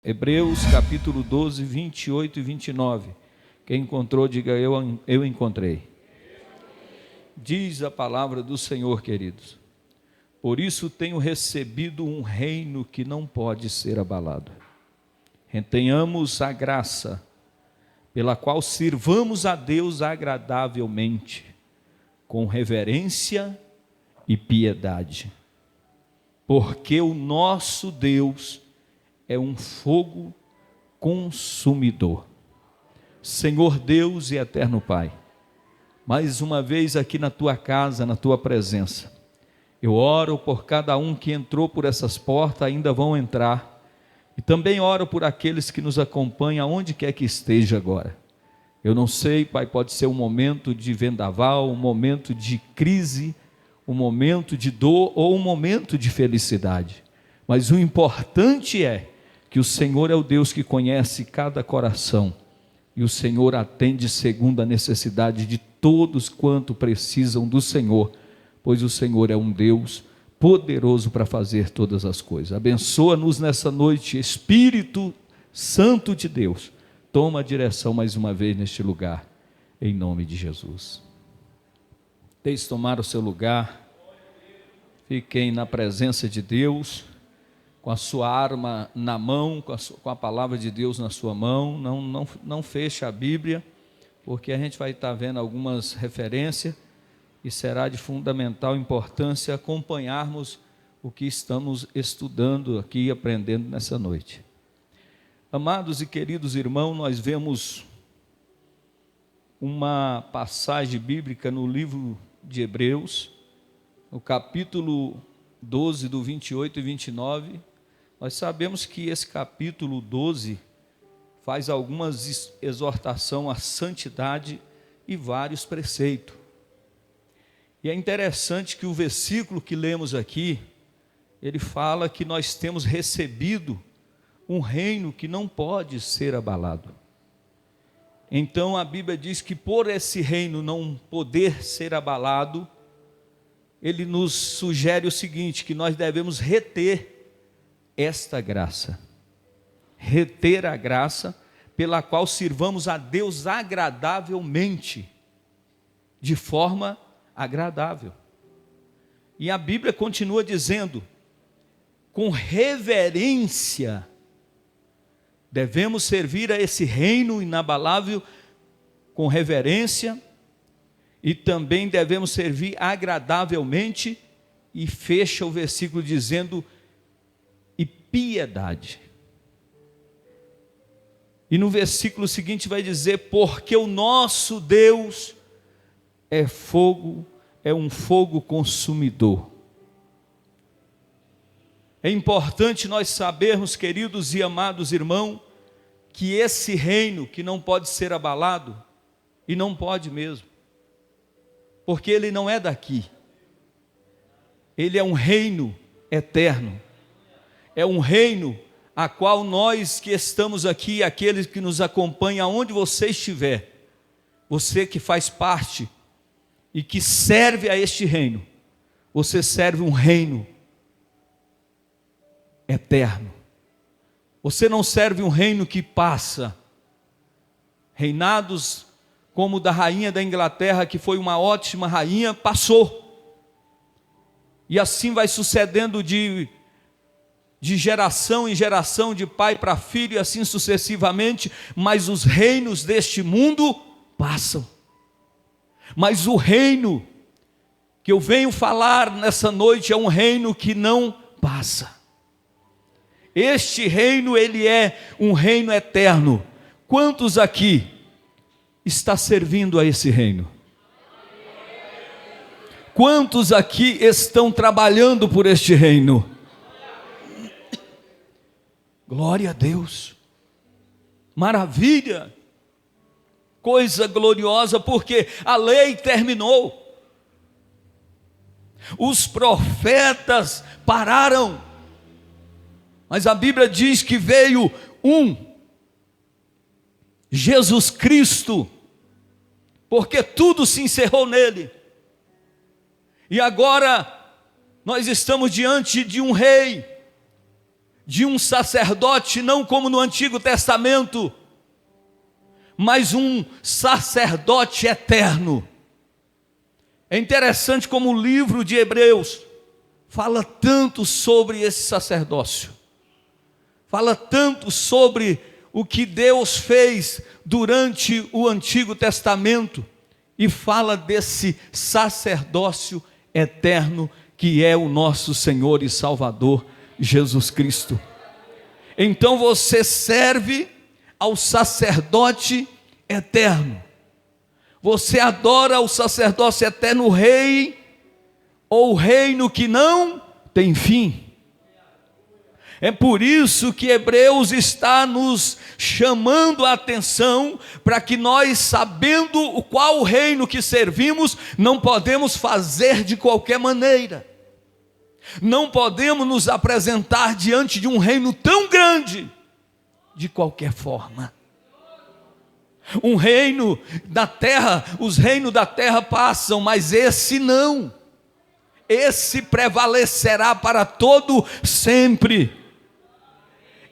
Hebreus capítulo 12, 28 e 29. Quem encontrou, diga eu encontrei. Diz a palavra do Senhor, queridos: por isso tenho recebido um reino que não pode ser abalado. Retenhamos a graça pela qual sirvamos a Deus agradavelmente, com reverência e piedade, porque o nosso Deus é um fogo consumidor. Senhor Deus e eterno Pai, mais uma vez aqui na tua casa, na tua presença, eu oro por cada um que entrou por essas portas, ainda vão entrar, e também oro por aqueles que nos acompanham, aonde quer que esteja agora. Eu não sei, Pai, pode ser um momento de vendaval, um momento de crise, um momento de dor ou um momento de felicidade, mas o importante é que o Senhor é o Deus que conhece cada coração, e o Senhor atende segundo a necessidade de todos quanto precisam do Senhor, pois o Senhor é um Deus poderoso para fazer todas as coisas. Abençoa-nos nessa noite, Espírito Santo de Deus, toma a direção mais uma vez neste lugar, em nome de Jesus. Deixe tomar o seu lugar, fiquem na presença de Deus, com a sua arma na mão, com a palavra de Deus na sua mão. Não feche a Bíblia, porque a gente vai estar vendo algumas referências, e será de fundamental importância acompanharmos o que estamos estudando aqui e aprendendo nessa noite. Amados e queridos irmãos, nós vemos uma passagem bíblica no livro de Hebreus, no capítulo 12, do 28 e 29, nós sabemos que esse capítulo 12 faz algumas exortação à santidade e vários preceitos. E é interessante que o versículo que lemos aqui, ele fala que nós temos recebido um reino que não pode ser abalado. Então a Bíblia diz que por esse reino não poder ser abalado, ele nos sugere o seguinte, que nós devemos reter esta graça, reter a graça pela qual sirvamos a Deus agradavelmente, de forma agradável. E a Bíblia continua dizendo, com reverência, devemos servir a esse reino inabalável com reverência, e também devemos servir agradavelmente, e fecha o versículo dizendo, e piedade. E no versículo seguinte vai dizer, porque o nosso Deus é fogo, é um fogo consumidor. É importante nós sabermos, queridos e amados irmãos, que esse reino que não pode ser abalado, e não pode mesmo, porque ele não é daqui, ele é um reino eterno, é um reino a qual nós que estamos aqui, aqueles que nos acompanham, aonde você estiver, você que faz parte e que serve a este reino, você serve um reino eterno. Você não serve um reino que passa. Reinados como o da rainha da Inglaterra, que foi uma ótima rainha, passou. E assim vai sucedendo de geração em geração, de pai para filho, e assim sucessivamente, mas os reinos deste mundo passam. Mas o reino que eu venho falar nessa noite é um reino que não passa. Este reino, ele é um reino eterno. Quantos aqui está servindo a esse reino? Quantos aqui estão trabalhando por este reino? Glória a Deus, maravilha, coisa gloriosa, porque a lei terminou, os profetas pararam, mas a Bíblia diz que veio Jesus Cristo, porque tudo se encerrou nele, e agora nós estamos diante de um rei, de um sacerdote, não como no Antigo Testamento, mas um sacerdote eterno. É interessante como o livro de Hebreus fala tanto sobre esse sacerdócio, fala tanto sobre o que Deus fez durante o Antigo Testamento, e fala desse sacerdócio eterno que é o nosso Senhor e Salvador Jesus Cristo. Então você serve ao sacerdote eterno, você adora o sacerdócio eterno, o rei, ou o reino que não tem fim. É por isso que Hebreus está nos chamando a atenção, para que nós, sabendo o qual reino que servimos, não podemos fazer de qualquer maneira, não podemos nos apresentar diante de um reino tão grande de qualquer forma. Um reino da terra, os reinos da terra passam, mas esse não, esse prevalecerá para todo sempre.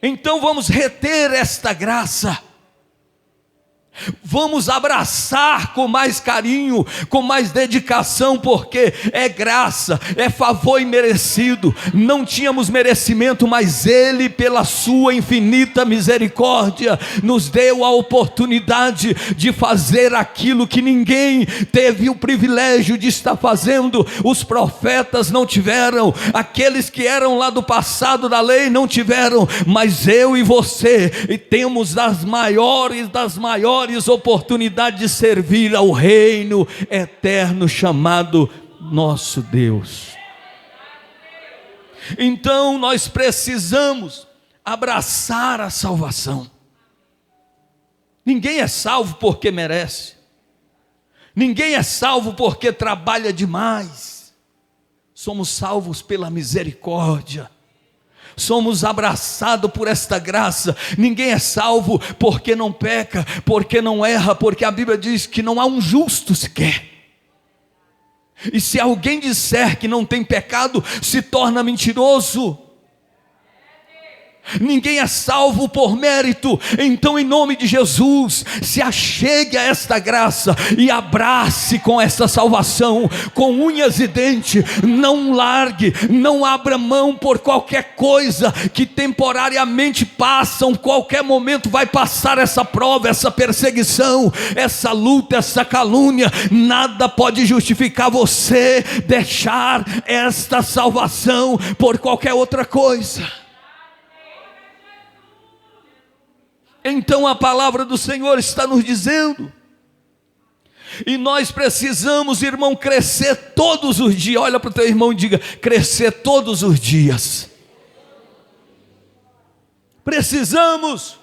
Então vamos reter esta graça, vamos abraçar com mais carinho, com mais dedicação, porque é graça, é favor imerecido. Não tínhamos merecimento, mas Ele, pela sua infinita misericórdia, nos deu a oportunidade de fazer aquilo que ninguém teve o privilégio de estar fazendo. Os profetas não tiveram, aqueles que eram lá do passado da lei não tiveram, mas eu e você, e temos das maiores oportunidades de servir ao reino eterno chamado nosso Deus. Então nós precisamos abraçar a salvação. Ninguém é salvo porque merece, ninguém é salvo porque trabalha demais. Somos salvos pela misericórdia, somos abraçados por esta graça. Ninguém é salvo porque não peca, porque não erra, porque a Bíblia diz que não há um justo sequer. E se alguém disser que não tem pecado, se torna mentiroso. Ninguém é salvo por mérito. Então, em nome de Jesus, se achegue a esta graça e abrace com esta salvação, com unhas e dentes. Não largue, não abra mão por qualquer coisa que temporariamente passa. Em qualquer momento vai passar essa prova, essa perseguição, essa luta, essa calúnia. Nada pode justificar você deixar esta salvação por qualquer outra coisa. Então a palavra do Senhor está nos dizendo, e nós precisamos, irmão, crescer todos os dias. Olha para o teu irmão e diga: crescer todos os dias. Precisamos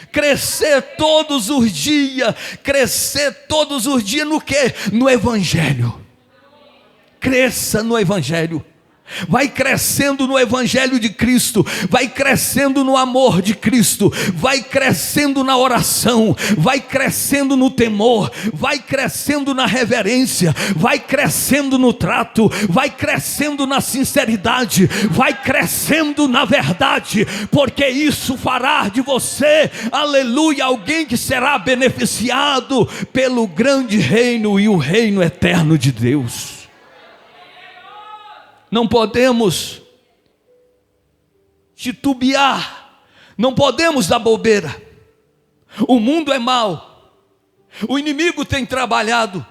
crescer todos os dias. Crescer todos os dias no quê? No Evangelho. Cresça no Evangelho. Vai crescendo no Evangelho de Cristo, vai crescendo no amor de Cristo, vai crescendo na oração, vai crescendo no temor, vai crescendo na reverência, vai crescendo no trato, vai crescendo na sinceridade, vai crescendo na verdade, porque isso fará de você, aleluia, alguém que será beneficiado pelo grande reino e o reino eterno de Deus. Não podemos titubear, não podemos dar bobeira. O mundo é mau, o inimigo tem trabalhado,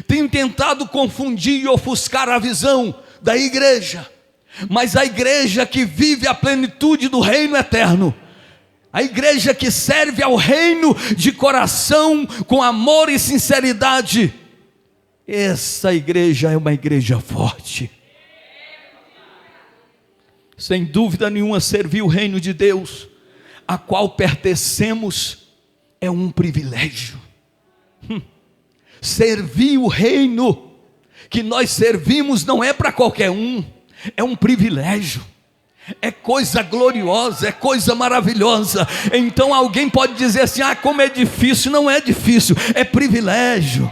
tem tentado confundir e ofuscar a visão da igreja, mas a igreja que vive a plenitude do reino eterno, a igreja que serve ao reino de coração, com amor e sinceridade, essa igreja é uma igreja forte. Sem dúvida nenhuma, servir o reino de Deus, a qual pertencemos, é um privilégio. Servir o reino que nós servimos não é para qualquer um, é um privilégio. É coisa gloriosa, é coisa maravilhosa. Então alguém pode dizer assim: ah, como é difícil. Não é difícil, é privilégio.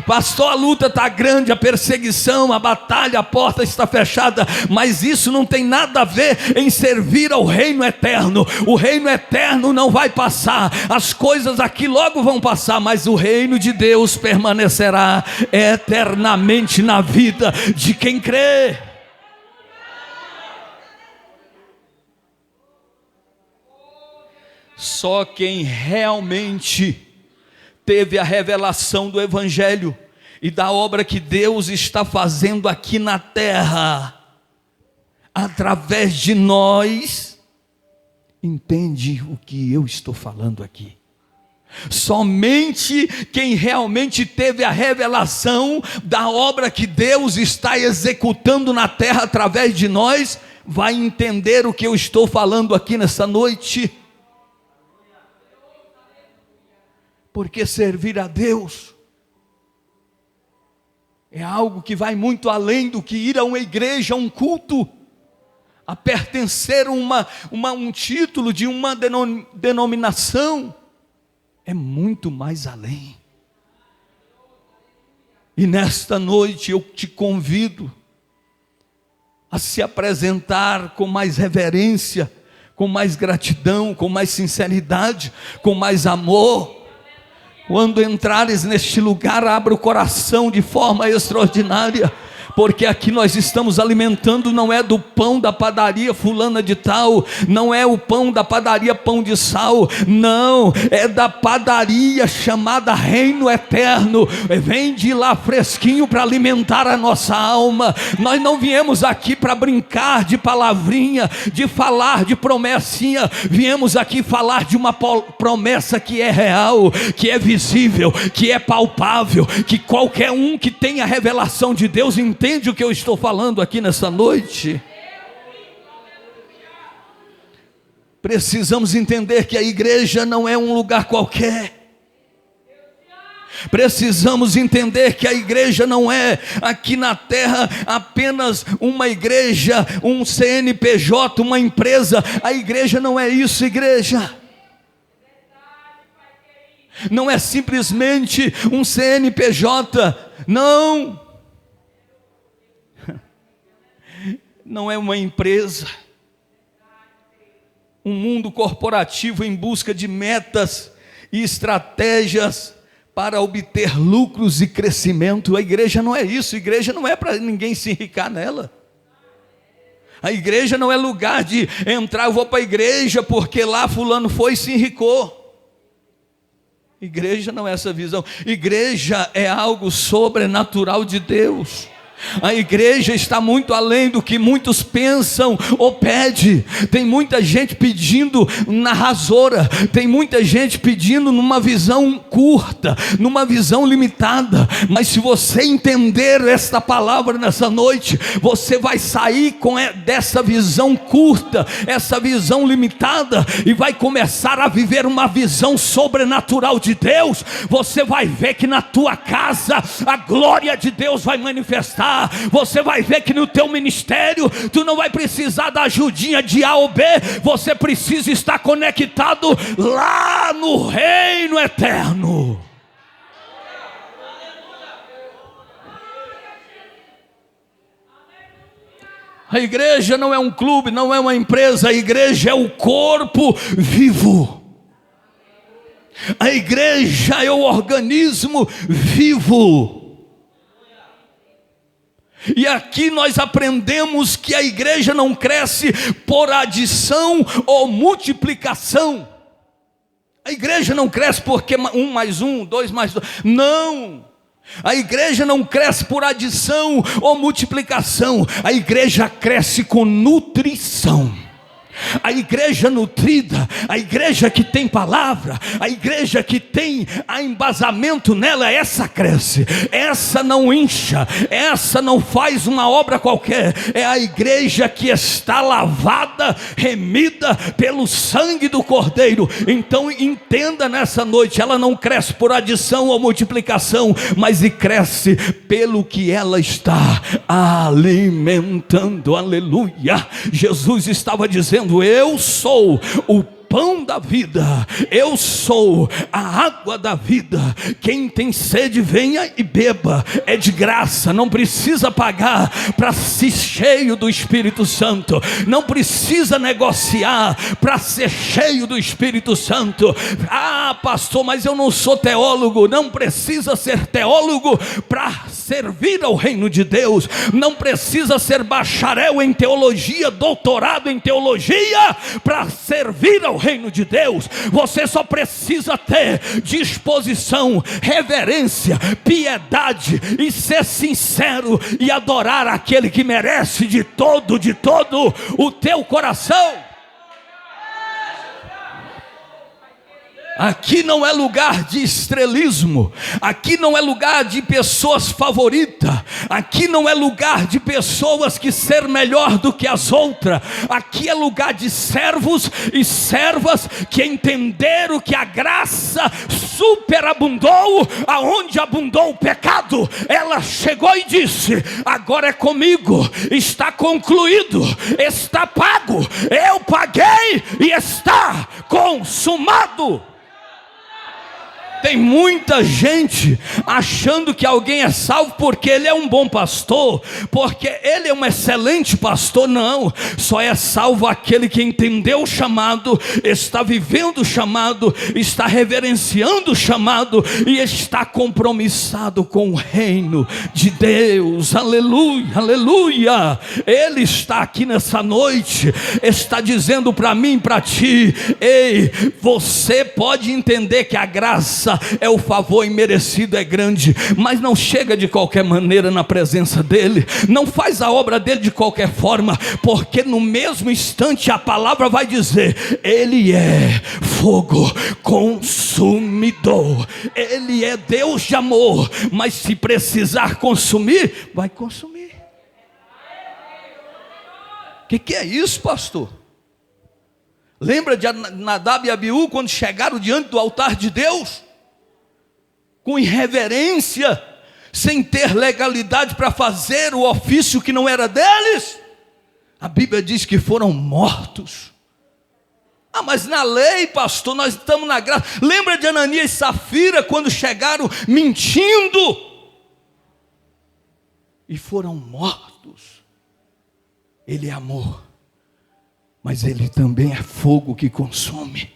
Pastor, a luta está grande, a perseguição, a batalha, a porta está fechada, mas isso não tem nada a ver em servir ao reino eterno. O reino eterno não vai passar, as coisas aqui logo vão passar, mas o reino de Deus permanecerá eternamente na vida de quem crê. Só quem realmente teve a revelação do Evangelho e da obra que Deus está fazendo aqui na terra, através de nós, entende o que eu estou falando aqui. Somente quem realmente teve a revelação da obra que Deus está executando na terra através de nós, vai entender o que eu estou falando aqui nessa noite. Porque servir a Deus é algo que vai muito além do que ir a uma igreja, a um culto, a pertencer a um título de uma denominação. É muito mais além. E nesta noite eu te convido a se apresentar com mais reverência, com mais gratidão, com mais sinceridade, com mais amor. Quando entrares neste lugar, abra o coração de forma extraordinária, porque aqui nós estamos alimentando, não é do pão da padaria fulana de tal, não é o pão da padaria pão de sal, não, é da padaria chamada Reino Eterno. Vem de lá fresquinho para alimentar a nossa alma. Nós não viemos aqui para brincar de palavrinha, de falar de promessinha, viemos aqui falar de uma promessa que é real, que é visível, que é palpável, que qualquer um que tenha a revelação de Deus entende o que eu estou falando aqui nessa noite. Precisamos entender que a igreja não é um lugar qualquer. Precisamos entender que a igreja não é aqui na terra apenas uma igreja, um CNPJ, uma empresa. A igreja não é isso, igreja. Não é simplesmente um CNPJ, não. Não é uma empresa, um mundo corporativo em busca de metas e estratégias para obter lucros e crescimento. A igreja não é isso, a igreja não é para ninguém se enricar nela. A igreja não é lugar de entrar, eu vou para a igreja porque lá fulano foi e se enricou. Igreja não é essa visão, igreja é algo sobrenatural de Deus. A igreja está muito além do que muitos pensam ou pedem. Tem muita gente pedindo na rasoura, tem muita gente pedindo numa visão curta, numa visão limitada. Mas se você entender esta palavra nessa noite, você vai sair dessa visão curta, essa visão limitada, e vai começar a viver uma visão sobrenatural de Deus. Você vai ver que na tua casa a glória de Deus vai manifestar. Você vai ver que no teu ministério tu não vai precisar da ajudinha de A ou B, você precisa estar conectado lá no reino eterno. A igreja não é um clube, não é uma empresa, a igreja é o corpo vivo. A igreja é o organismo vivo. E aqui nós aprendemos que a igreja não cresce por adição ou multiplicação. A igreja não cresce porque 1 mais 1, 2 mais 2, não. A igreja não cresce por adição ou multiplicação. A igreja cresce com nutrição. A igreja nutrida, a igreja que tem palavra, a igreja que tem embasamento nela, essa cresce, essa não incha, essa não faz uma obra qualquer. É a igreja que está lavada, remida pelo sangue do Cordeiro. Então entenda nessa noite, ela não cresce por adição ou multiplicação, mas cresce pelo que ela está alimentando. Aleluia. Jesus estava dizendo: eu sou o pão da vida, eu sou a água da vida. Quem tem sede, venha e beba, é de graça, não precisa pagar para ser cheio do Espírito Santo, não precisa negociar para ser cheio do Espírito Santo. Ah, pastor, mas eu não sou teólogo. Não precisa ser teólogo para servir ao reino de Deus, não precisa ser bacharel em teologia, doutorado em teologia para servir ao reino de Deus. Você só precisa ter disposição, reverência, piedade e ser sincero e adorar aquele que merece de todo o teu coração. Aqui não é lugar de estrelismo, aqui não é lugar de pessoas favoritas, aqui não é lugar de pessoas que ser melhor do que as outras, aqui é lugar de servos e servas que entenderam que a graça superabundou, aonde abundou o pecado. Ela chegou e disse: agora é comigo, está concluído, está pago, eu paguei e está consumado. Tem muita gente achando que alguém é salvo porque ele é um bom pastor, porque ele é um excelente pastor. Não, só é salvo aquele que entendeu o chamado, está vivendo o chamado, está reverenciando o chamado e está compromissado com o reino de Deus. Aleluia, aleluia. Ele está aqui nessa noite, está dizendo para mim e para ti: ei, você pode entender que a graça é o favor imerecido, é grande, mas não chega de qualquer maneira na presença dele, não faz a obra dele de qualquer forma, porque no mesmo instante a palavra vai dizer: ele é fogo consumidor, ele é Deus de amor, mas se precisar consumir, vai consumir. O que é isso, pastor? Lembra de Nadab e Abiú quando chegaram diante do altar de Deus? Com irreverência, sem ter legalidade para fazer o ofício que não era deles, a Bíblia diz que foram mortos. Ah, mas na lei, pastor, nós estamos na graça. Lembra de Ananias e Safira quando chegaram mentindo e foram mortos? Ele é amor, mas ele também é fogo que consome.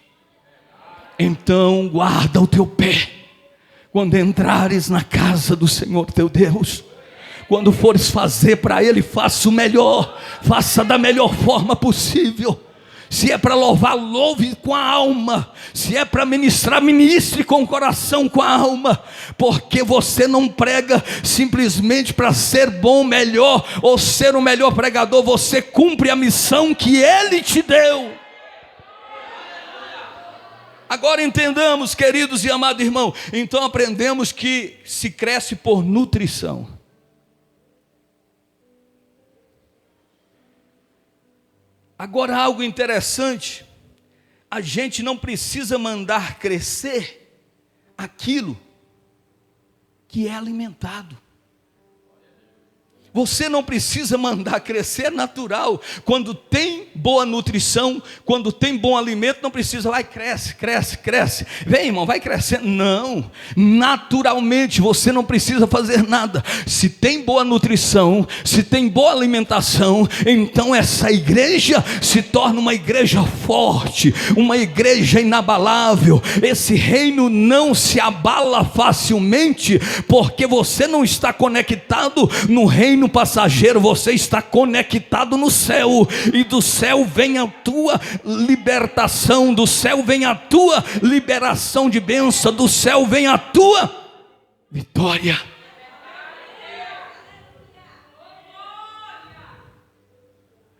Então guarda o teu pé quando entrares na casa do Senhor teu Deus. Quando fores fazer para Ele, faça o melhor, faça da melhor forma possível. Se é para louvar, louve com a alma. Se é para ministrar, ministre com o coração, com a alma. Porque você não prega simplesmente para ser bom, melhor, ou ser o melhor pregador. Você cumpre a missão que Ele te deu. Agora entendamos, queridos e amados irmãos, então aprendemos que se cresce por nutrição. Agora algo interessante, a gente não precisa mandar crescer aquilo que é alimentado. Você não precisa mandar crescer, é natural. Quando tem boa nutrição, quando tem bom alimento, não precisa, vai, cresce, cresce, cresce. Vem, irmão, vai crescendo. Não, naturalmente você não precisa fazer nada. Se tem boa nutrição, se tem boa alimentação, então essa igreja se torna uma igreja forte, uma igreja inabalável. Esse reino não se abala facilmente, porque você não está conectado no reino passageiro, você está conectado no céu, e do céu vem a tua libertação, do céu vem a tua liberação de bênção, do céu vem a tua vitória.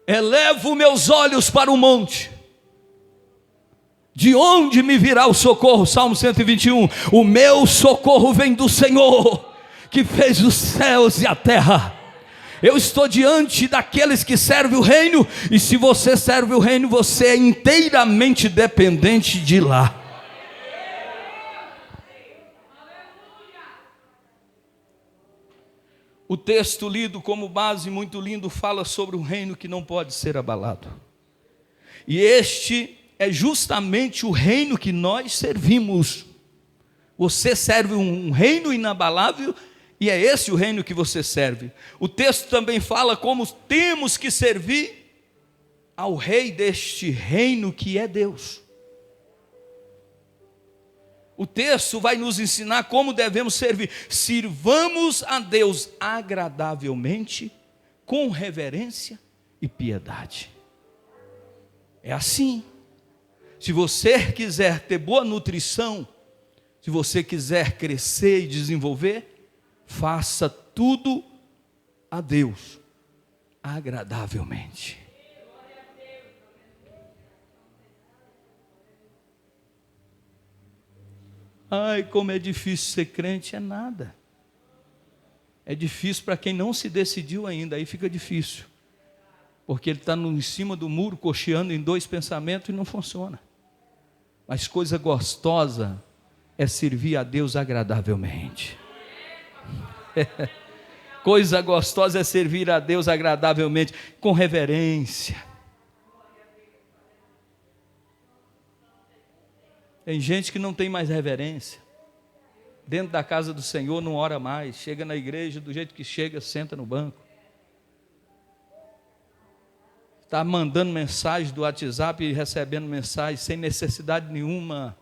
Elevo meus olhos para o monte, de onde me virá o socorro? Salmo 121, o meu socorro vem do Senhor, que fez os céus e a terra. Eu estou diante daqueles que servem o reino, e se você serve o reino, você é inteiramente dependente de lá. O texto lido como base, muito lindo, fala sobre um reino que não pode ser abalado. E este é justamente o reino que nós servimos. Você serve um reino inabalável e é esse o reino que você serve. O texto também fala como temos que servir ao rei deste reino que é Deus. O texto vai nos ensinar como devemos servir. Sirvamos a Deus agradavelmente, com reverência e piedade. É assim. Se você quiser ter boa nutrição, se você quiser crescer e desenvolver, faça tudo a Deus agradavelmente. Ai, como é difícil ser crente, é nada. É difícil para quem não se decidiu ainda, aí fica difícil. Porque ele está em cima do muro, cocheando em dois pensamentos e não funciona. Mas coisa gostosa é servir a Deus agradavelmente. Coisa gostosa é servir a Deus agradavelmente, com reverência. Tem gente que não tem mais reverência. Dentro da casa do Senhor não ora mais. Chega na igreja, do jeito que chega, senta no banco. Está mandando mensagem do WhatsApp e recebendo mensagem sem necessidade nenhuma.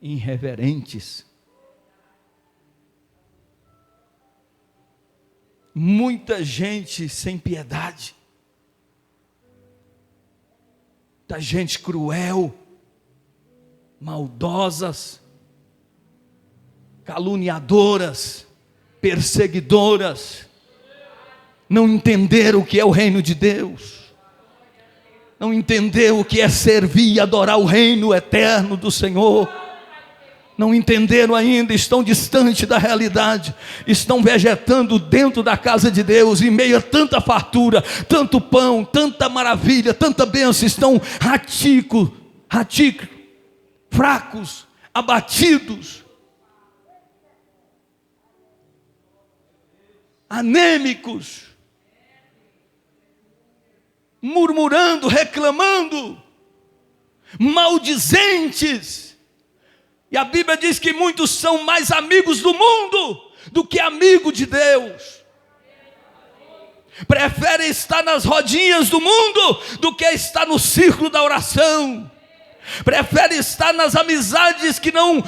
Irreverentes. Muita gente sem piedade. Muita gente cruel, maldosas, caluniadoras, perseguidoras. Não entenderam o que é o reino de Deus. Não entenderam o que é servir e adorar o reino eterno do Senhor. Não entenderam ainda, estão distantes da realidade, estão vegetando dentro da casa de Deus, em meio a tanta fartura, tanto pão, tanta maravilha, tanta bênção, estão raticos, fracos, abatidos, anêmicos, murmurando, reclamando, maldizentes. E a Bíblia diz que muitos são mais amigos do mundo do que amigos de Deus. Preferem estar nas rodinhas do mundo do que estar no círculo da oração. Preferem estar nas amizades que não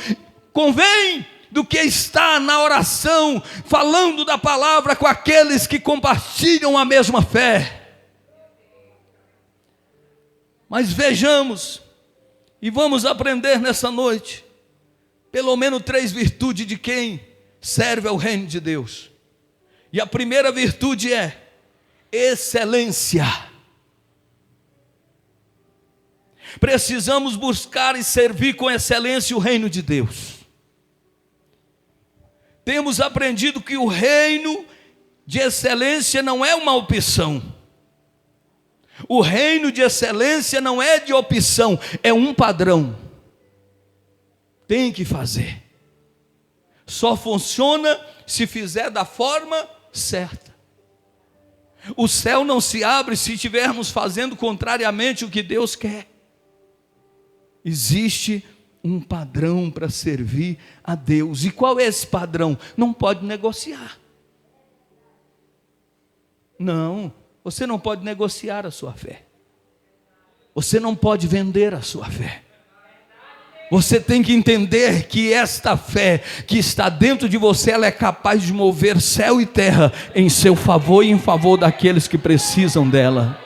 convém do que estar na oração, falando da palavra com aqueles que compartilham a mesma fé. Mas vejamos e vamos aprender nessa noite pelo menos 3 virtudes de quem serve ao reino de Deus. E a primeira virtude é excelência. Precisamos buscar e servir com excelência o reino de Deus. Temos aprendido que o reino de excelência não é uma opção. O reino de excelência não é de opção, é um padrão. Tem que fazer. Só funciona se fizer da forma certa. O céu não se abre se estivermos fazendo contrariamente o que Deus quer. Existe um padrão para servir a Deus. E qual é esse padrão? Não pode negociar. Não, você não pode negociar a sua fé. Você não pode vender a sua fé. Você tem que entender que esta fé que está dentro de você, ela é capaz de mover céu e terra em seu favor e em favor daqueles que precisam dela.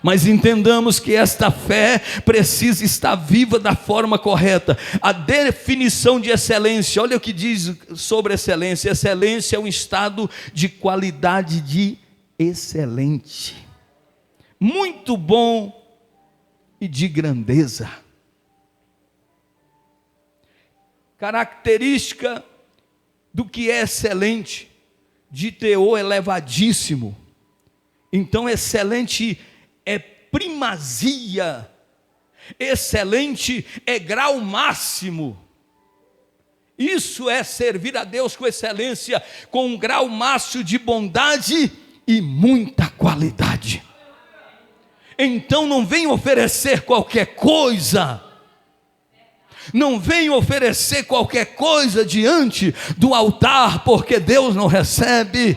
Mas entendamos que esta fé precisa estar viva da forma correta. A definição de excelência, olha o que diz sobre excelência. Excelência é um estado de qualidade de excelente, muito bom e de grandeza. Característica do que é excelente, de teor elevadíssimo. Então excelente é primazia, excelente é grau máximo. Isso é servir a Deus com excelência, com um grau máximo de bondade e muita qualidade. Então não vem oferecer qualquer coisa. Não vem oferecer qualquer coisa diante do altar, porque Deus não recebe.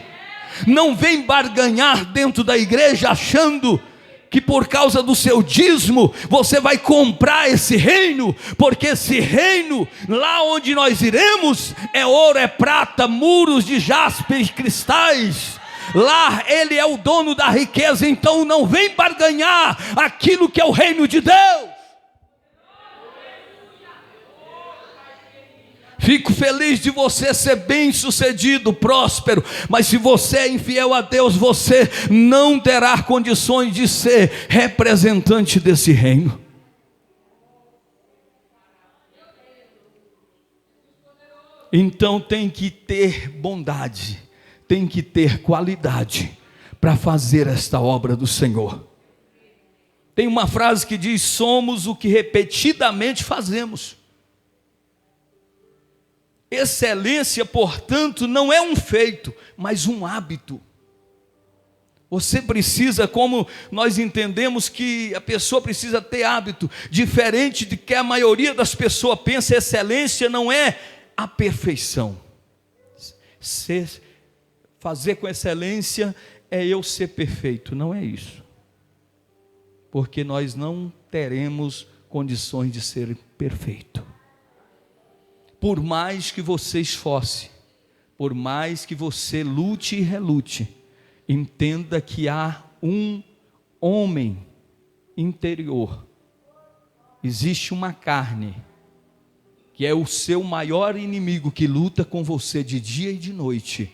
Não vem barganhar dentro da igreja achando que por causa do seu dízimo você vai comprar esse reino, porque esse reino, lá onde nós iremos, é ouro, é prata, muros de jaspe e cristais. Lá ele é o dono da riqueza. Então não vem barganhar aquilo que é o reino de Deus. Fico feliz de você ser bem sucedido, próspero, mas se você é infiel a Deus, você não terá condições de ser representante desse reino. Então tem que ter bondade, tem que ter qualidade para fazer esta obra do Senhor. Tem uma frase que diz: somos o que repetidamente fazemos. Excelência, portanto, não é um feito, mas um hábito. Você precisa, como nós entendemos que a pessoa precisa ter hábito, diferente de que a maioria das pessoas pensa, excelência não é a perfeição. Fazer com excelência é eu ser perfeito, não é isso. Porque nós não teremos condições de ser perfeito. Por mais que você esforce, por mais que você lute e relute, entenda que há um homem interior, existe uma carne, que é o seu maior inimigo, que luta com você de dia e de noite,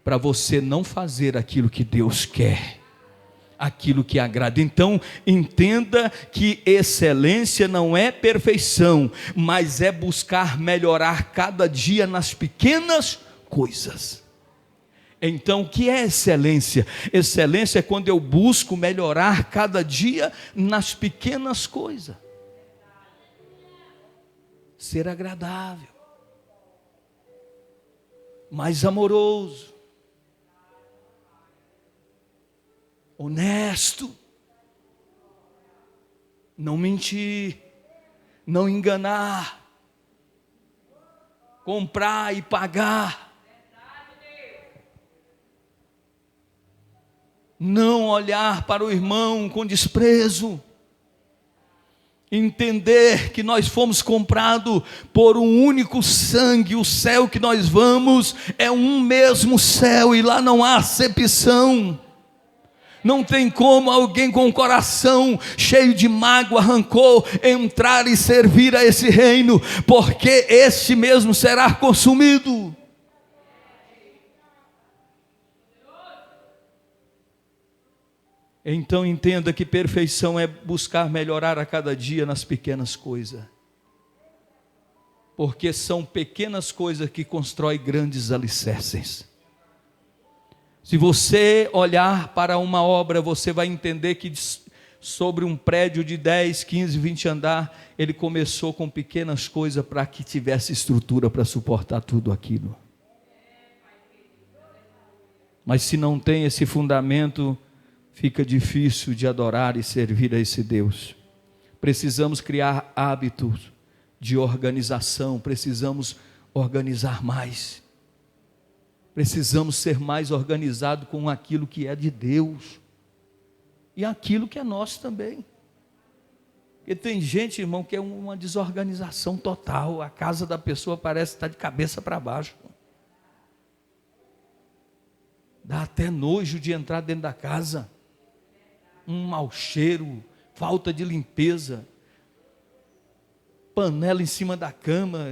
para você não fazer aquilo que Deus quer, aquilo que agrada. Então entenda que excelência não é perfeição, mas é buscar melhorar cada dia nas pequenas coisas. Então o que é excelência? Excelência é quando eu busco melhorar cada dia nas pequenas coisas. Ser agradável, mais amoroso, honesto, não mentir, não enganar, comprar e pagar, não olhar para o irmão com desprezo, entender que nós fomos comprados por um único sangue. O céu que nós vamos é um mesmo céu, e lá não há acepção. Não tem como alguém com o coração cheio de mágoa, rancor, entrar e servir a esse reino, porque este mesmo será consumido. Então entenda que perfeição é buscar melhorar a cada dia nas pequenas coisas, porque são pequenas coisas que constroem grandes alicerces. Se você olhar para uma obra, você vai entender que sobre um prédio de 10, 15, 20 andar, ele começou com pequenas coisas para que tivesse estrutura para suportar tudo aquilo. Mas se não tem esse fundamento, fica difícil de adorar e servir a esse Deus. Precisamos criar hábitos de organização, precisamos organizar mais. Precisamos ser mais organizados com aquilo que é de Deus e aquilo que é nosso também. Porque tem gente, irmão, que é uma desorganização total. A casa da pessoa parece estar de cabeça para baixo. Dá até nojo de entrar dentro da casa. Um mau cheiro, falta de limpeza, panela em cima da cama,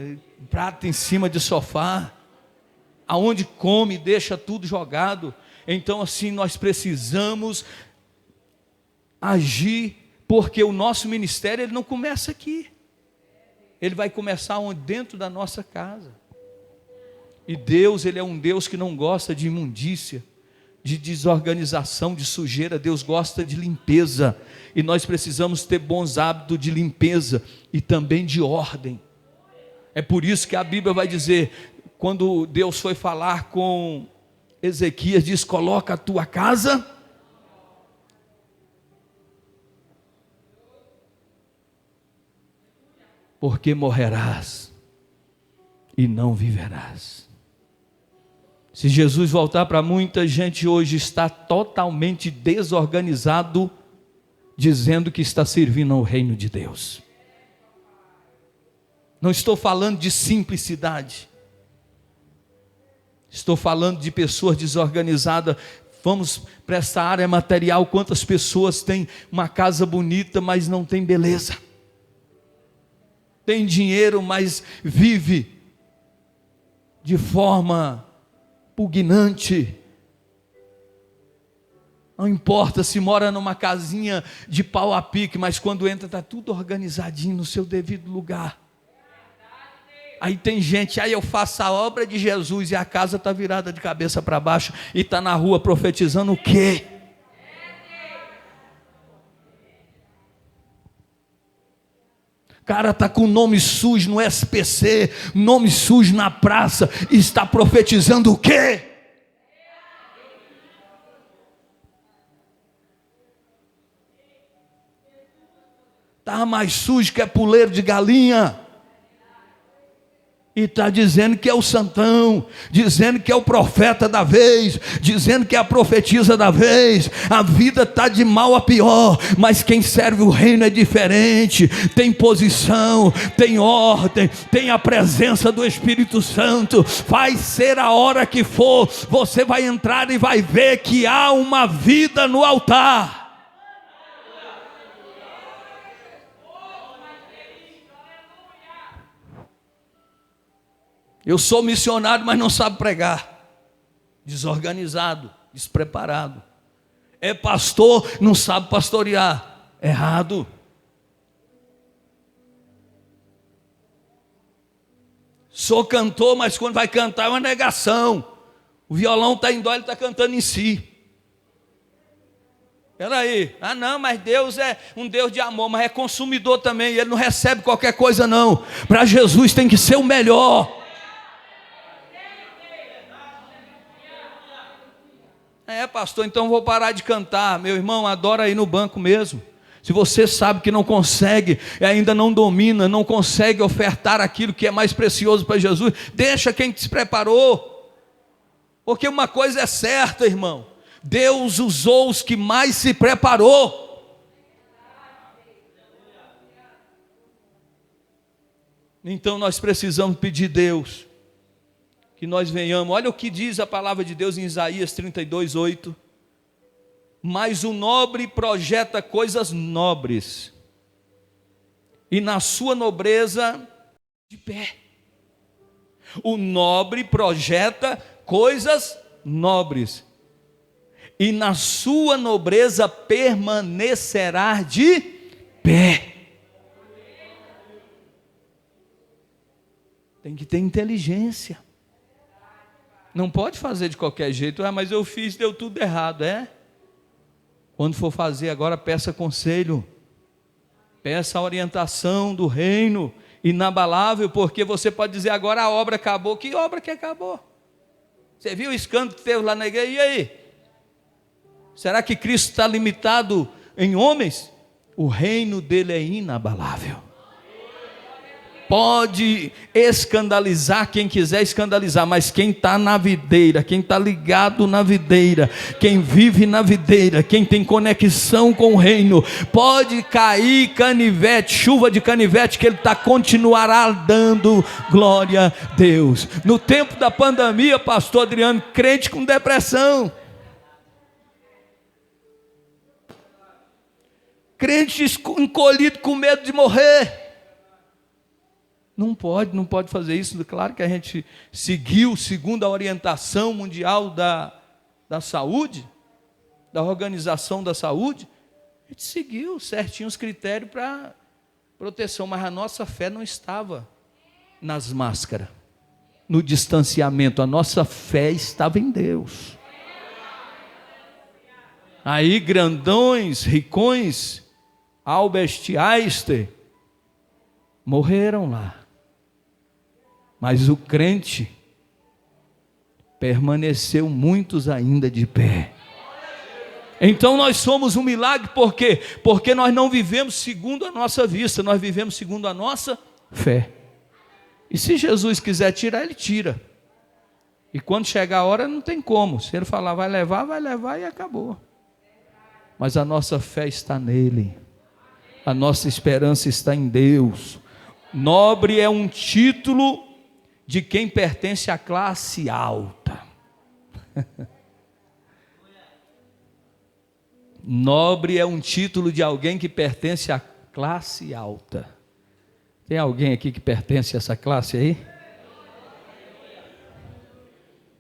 prato em cima de sofá. Aonde come, deixa tudo jogado. Então assim, nós precisamos agir, porque o nosso ministério, ele não começa aqui. Ele vai começar onde? Dentro da nossa casa. E Deus, ele é um Deus que não gosta de imundícia, de desorganização, de sujeira. Deus gosta de limpeza. E nós precisamos ter bons hábitos de limpeza e também de ordem. É por isso que a Bíblia vai dizer, quando Deus foi falar com Ezequias, diz: coloca a tua casa porque morrerás e não viverás. Se Jesus voltar, para muita gente hoje está totalmente desorganizado, dizendo que está servindo ao reino de Deus. Não estou falando de simplicidade, estou falando de pessoas desorganizadas. Vamos para essa área material. Quantas pessoas têm uma casa bonita, mas não tem beleza? Tem dinheiro, mas vive de forma pugnante. Não importa se mora numa casinha de pau a pique, mas quando entra está tudo organizadinho no seu devido lugar. Aí tem gente, aí eu faço a obra de Jesus e a casa está virada de cabeça para baixo e está na rua profetizando o quê? Cara, está com nome sujo no SPC, nome sujo na praça, e está profetizando o quê? Está mais sujo que é puleiro de galinha. E está dizendo que é o santão, dizendo que é o profeta da vez, dizendo que é a profetisa da vez. A vida está de mal a pior, mas quem serve o reino é diferente. Tem posição, tem ordem, tem a presença do Espírito Santo. Vai ser a hora que for, você vai entrar e vai ver que há uma vida no altar. Eu sou missionário, mas não sabe pregar. Desorganizado, despreparado. É pastor, não sabe pastorear. Errado. Sou cantor, mas quando vai cantar é uma negação. O violão está em dó, ele está cantando em si. Peraí, não, mas Deus é um Deus de amor, mas é consumidor também, ele não recebe qualquer coisa não. Para Jesus tem que ser o melhor. Pastor, então vou parar de cantar. Meu irmão, adora aí no banco mesmo. Se você sabe que não consegue, ainda não domina, não consegue ofertar aquilo que é mais precioso para Jesus, deixa quem te preparou. Porque uma coisa é certa, irmão, Deus usou os que mais se preparou. Então nós precisamos pedir a Deus que nós venhamos. Olha o que diz a palavra de Deus em Isaías 32:8. Mas o nobre projeta coisas nobres, e na sua nobreza de pé. O nobre projeta coisas nobres, e na sua nobreza permanecerá de pé. Tem que ter inteligência. Não pode fazer de qualquer jeito. Mas eu fiz, deu tudo errado. Quando for fazer agora, peça conselho. Peça a orientação do reino inabalável, porque você pode dizer agora a obra acabou. Que obra que acabou? Você viu o escândalo que teve lá na igreja? E aí? Será que Cristo está limitado em homens? O reino dele é inabalável. Pode escandalizar quem quiser escandalizar, mas quem está na videira, quem está ligado na videira, quem vive na videira, quem tem conexão com o reino, pode cair canivete, chuva de canivete, que ele continuará dando glória a Deus. No tempo da pandemia, pastor Adriano, crente com depressão, crente encolhido com medo de morrer. Não pode fazer isso. Claro que a gente seguiu segundo a orientação mundial da saúde, da Organização da Saúde, a gente seguiu certinho os critérios para proteção, mas a nossa fé não estava nas máscaras, no distanciamento, a nossa fé estava em Deus. Aí grandões, ricões, Albert Einstein, morreram lá. Mas o crente permaneceu muitos ainda de pé. Então nós somos um milagre, por quê? Porque nós não vivemos segundo a nossa vista, nós vivemos segundo a nossa fé. E se Jesus quiser tirar, ele tira. E quando chegar a hora, não tem como. Se ele falar, vai levar e acabou. Mas a nossa fé está nele. A nossa esperança está em Deus. Nobre é um título de quem pertence à classe alta. Nobre é um título de alguém que pertence à classe alta. Tem alguém aqui que pertence a essa classe aí?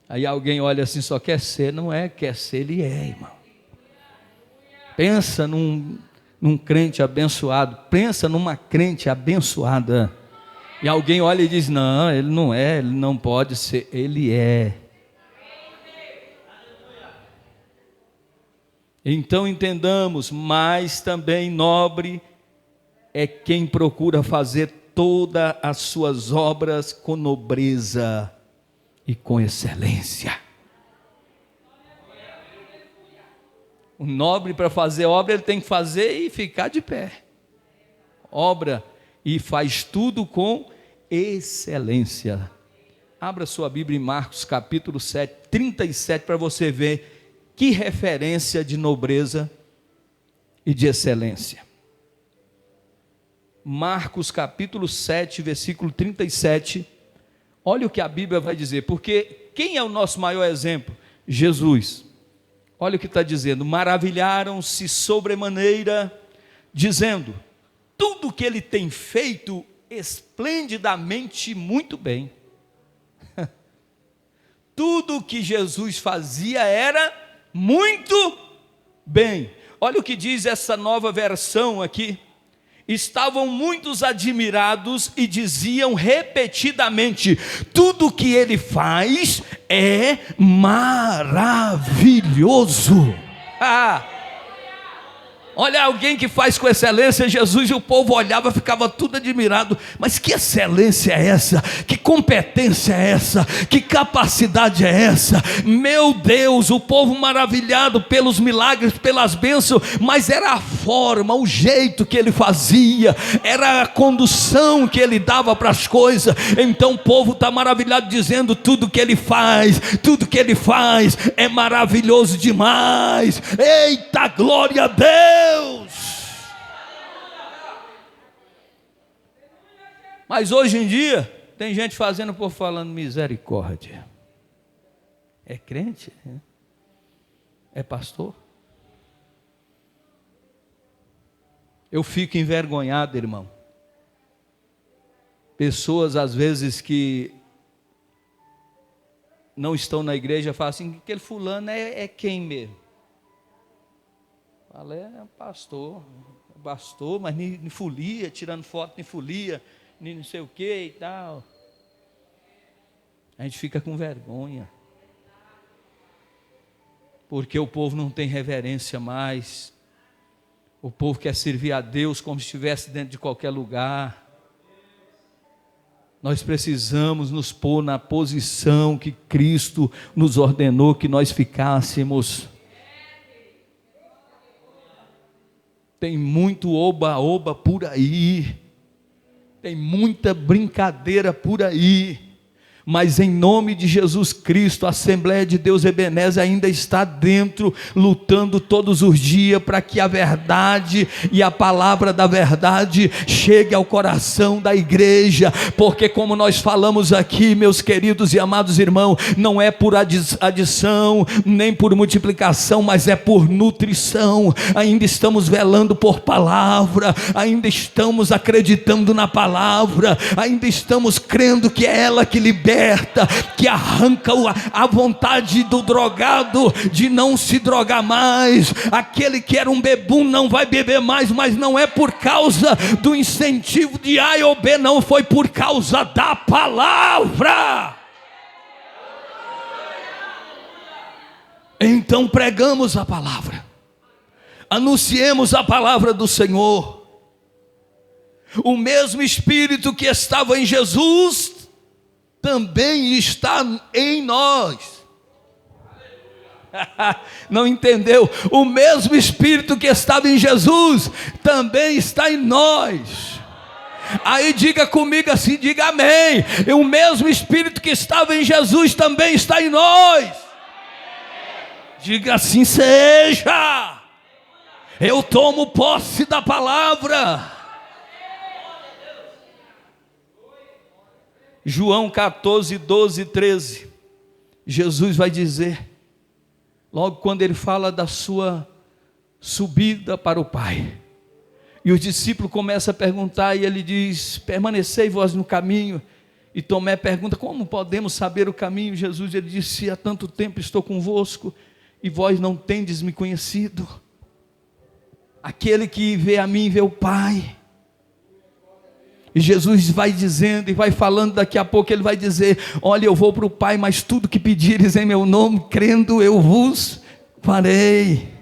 Aí alguém olha assim, só quer ser, não é, quer ser, ele é, irmão. Pensa num crente abençoado, pensa numa crente abençoada. E alguém olha e diz, não, ele não é, ele não pode ser, ele é. Então entendamos, mas também nobre é quem procura fazer todas as suas obras com nobreza e com excelência. O nobre, para fazer obra, ele tem que fazer e ficar de pé. Obra e faz tudo com excelência. Abra sua Bíblia em Marcos capítulo 7, 37, para você ver que referência de nobreza e de excelência. Marcos capítulo 7, versículo 37. Olha o que a Bíblia vai dizer, porque quem é o nosso maior exemplo? Jesus. Olha o que está dizendo, maravilharam-se sobremaneira, dizendo, tudo que ele tem feito esplendidamente muito bem. Tudo que Jesus fazia era muito bem. Olha o que diz essa nova versão aqui. Estavam muitos admirados e diziam repetidamente, tudo que ele faz é maravilhoso. Olha alguém que faz com excelência, Jesus, e o povo olhava, ficava tudo admirado, mas que excelência é essa? Que competência é essa? Que capacidade é essa? Meu Deus, o povo maravilhado pelos milagres, pelas bênçãos, mas era a forma, o jeito que ele fazia, era a condução que ele dava para as coisas. Então o povo está maravilhado dizendo, tudo que ele faz é maravilhoso demais. Eita, glória a Deus! Mas hoje em dia tem gente fazendo, por falando misericórdia. É crente? É pastor? Eu fico envergonhado, irmão. Pessoas às vezes que não estão na igreja falam assim, aquele fulano é quem mesmo? Fala, é pastor, mas nem folia, tirando foto nem folia, nem não sei o que e tal. A gente fica com vergonha, porque o povo não tem reverência mais. O povo quer servir a Deus como se estivesse dentro de qualquer lugar. Nós precisamos nos pôr na posição que Cristo nos ordenou que nós ficássemos. Tem muito oba-oba por aí, tem muita brincadeira por aí, mas em nome de Jesus Cristo, a Assembleia de Deus Ebenezer ainda está dentro, lutando todos os dias para que a verdade e a palavra da verdade chegue ao coração da igreja, porque como nós falamos aqui, meus queridos e amados irmãos, não é por adição, nem por multiplicação, mas é por nutrição. Ainda estamos velando por palavra, ainda estamos acreditando na palavra, ainda estamos crendo que é ela que liberta, que arranca a vontade do drogado de não se drogar mais. Aquele que era um bebum não vai beber mais, mas não é por causa do incentivo de A ou B, não, foi por causa da palavra. Então pregamos a palavra, anunciemos a palavra do Senhor. O mesmo Espírito que estava em Jesus também está em nós. Não entendeu? O mesmo Espírito que estava em Jesus também está em nós. Aí diga comigo assim, diga amém. E o mesmo Espírito que estava em Jesus também está em nós. Diga assim seja. Eu tomo posse da palavra. João 14, 12 e 13. Jesus vai dizer, logo quando ele fala da sua subida para o Pai. E os discípulos começam a perguntar, e ele diz, permanecei vós no caminho. E Tomé pergunta, como podemos saber o caminho? Jesus, ele disse, há tanto tempo estou convosco, e vós não tendes me conhecido. Aquele que vê a mim, vê o Pai. E Jesus vai dizendo, e vai falando, daqui a pouco ele vai dizer, olha, eu vou para o Pai, mas tudo que pedires em meu nome, crendo, eu vos farei.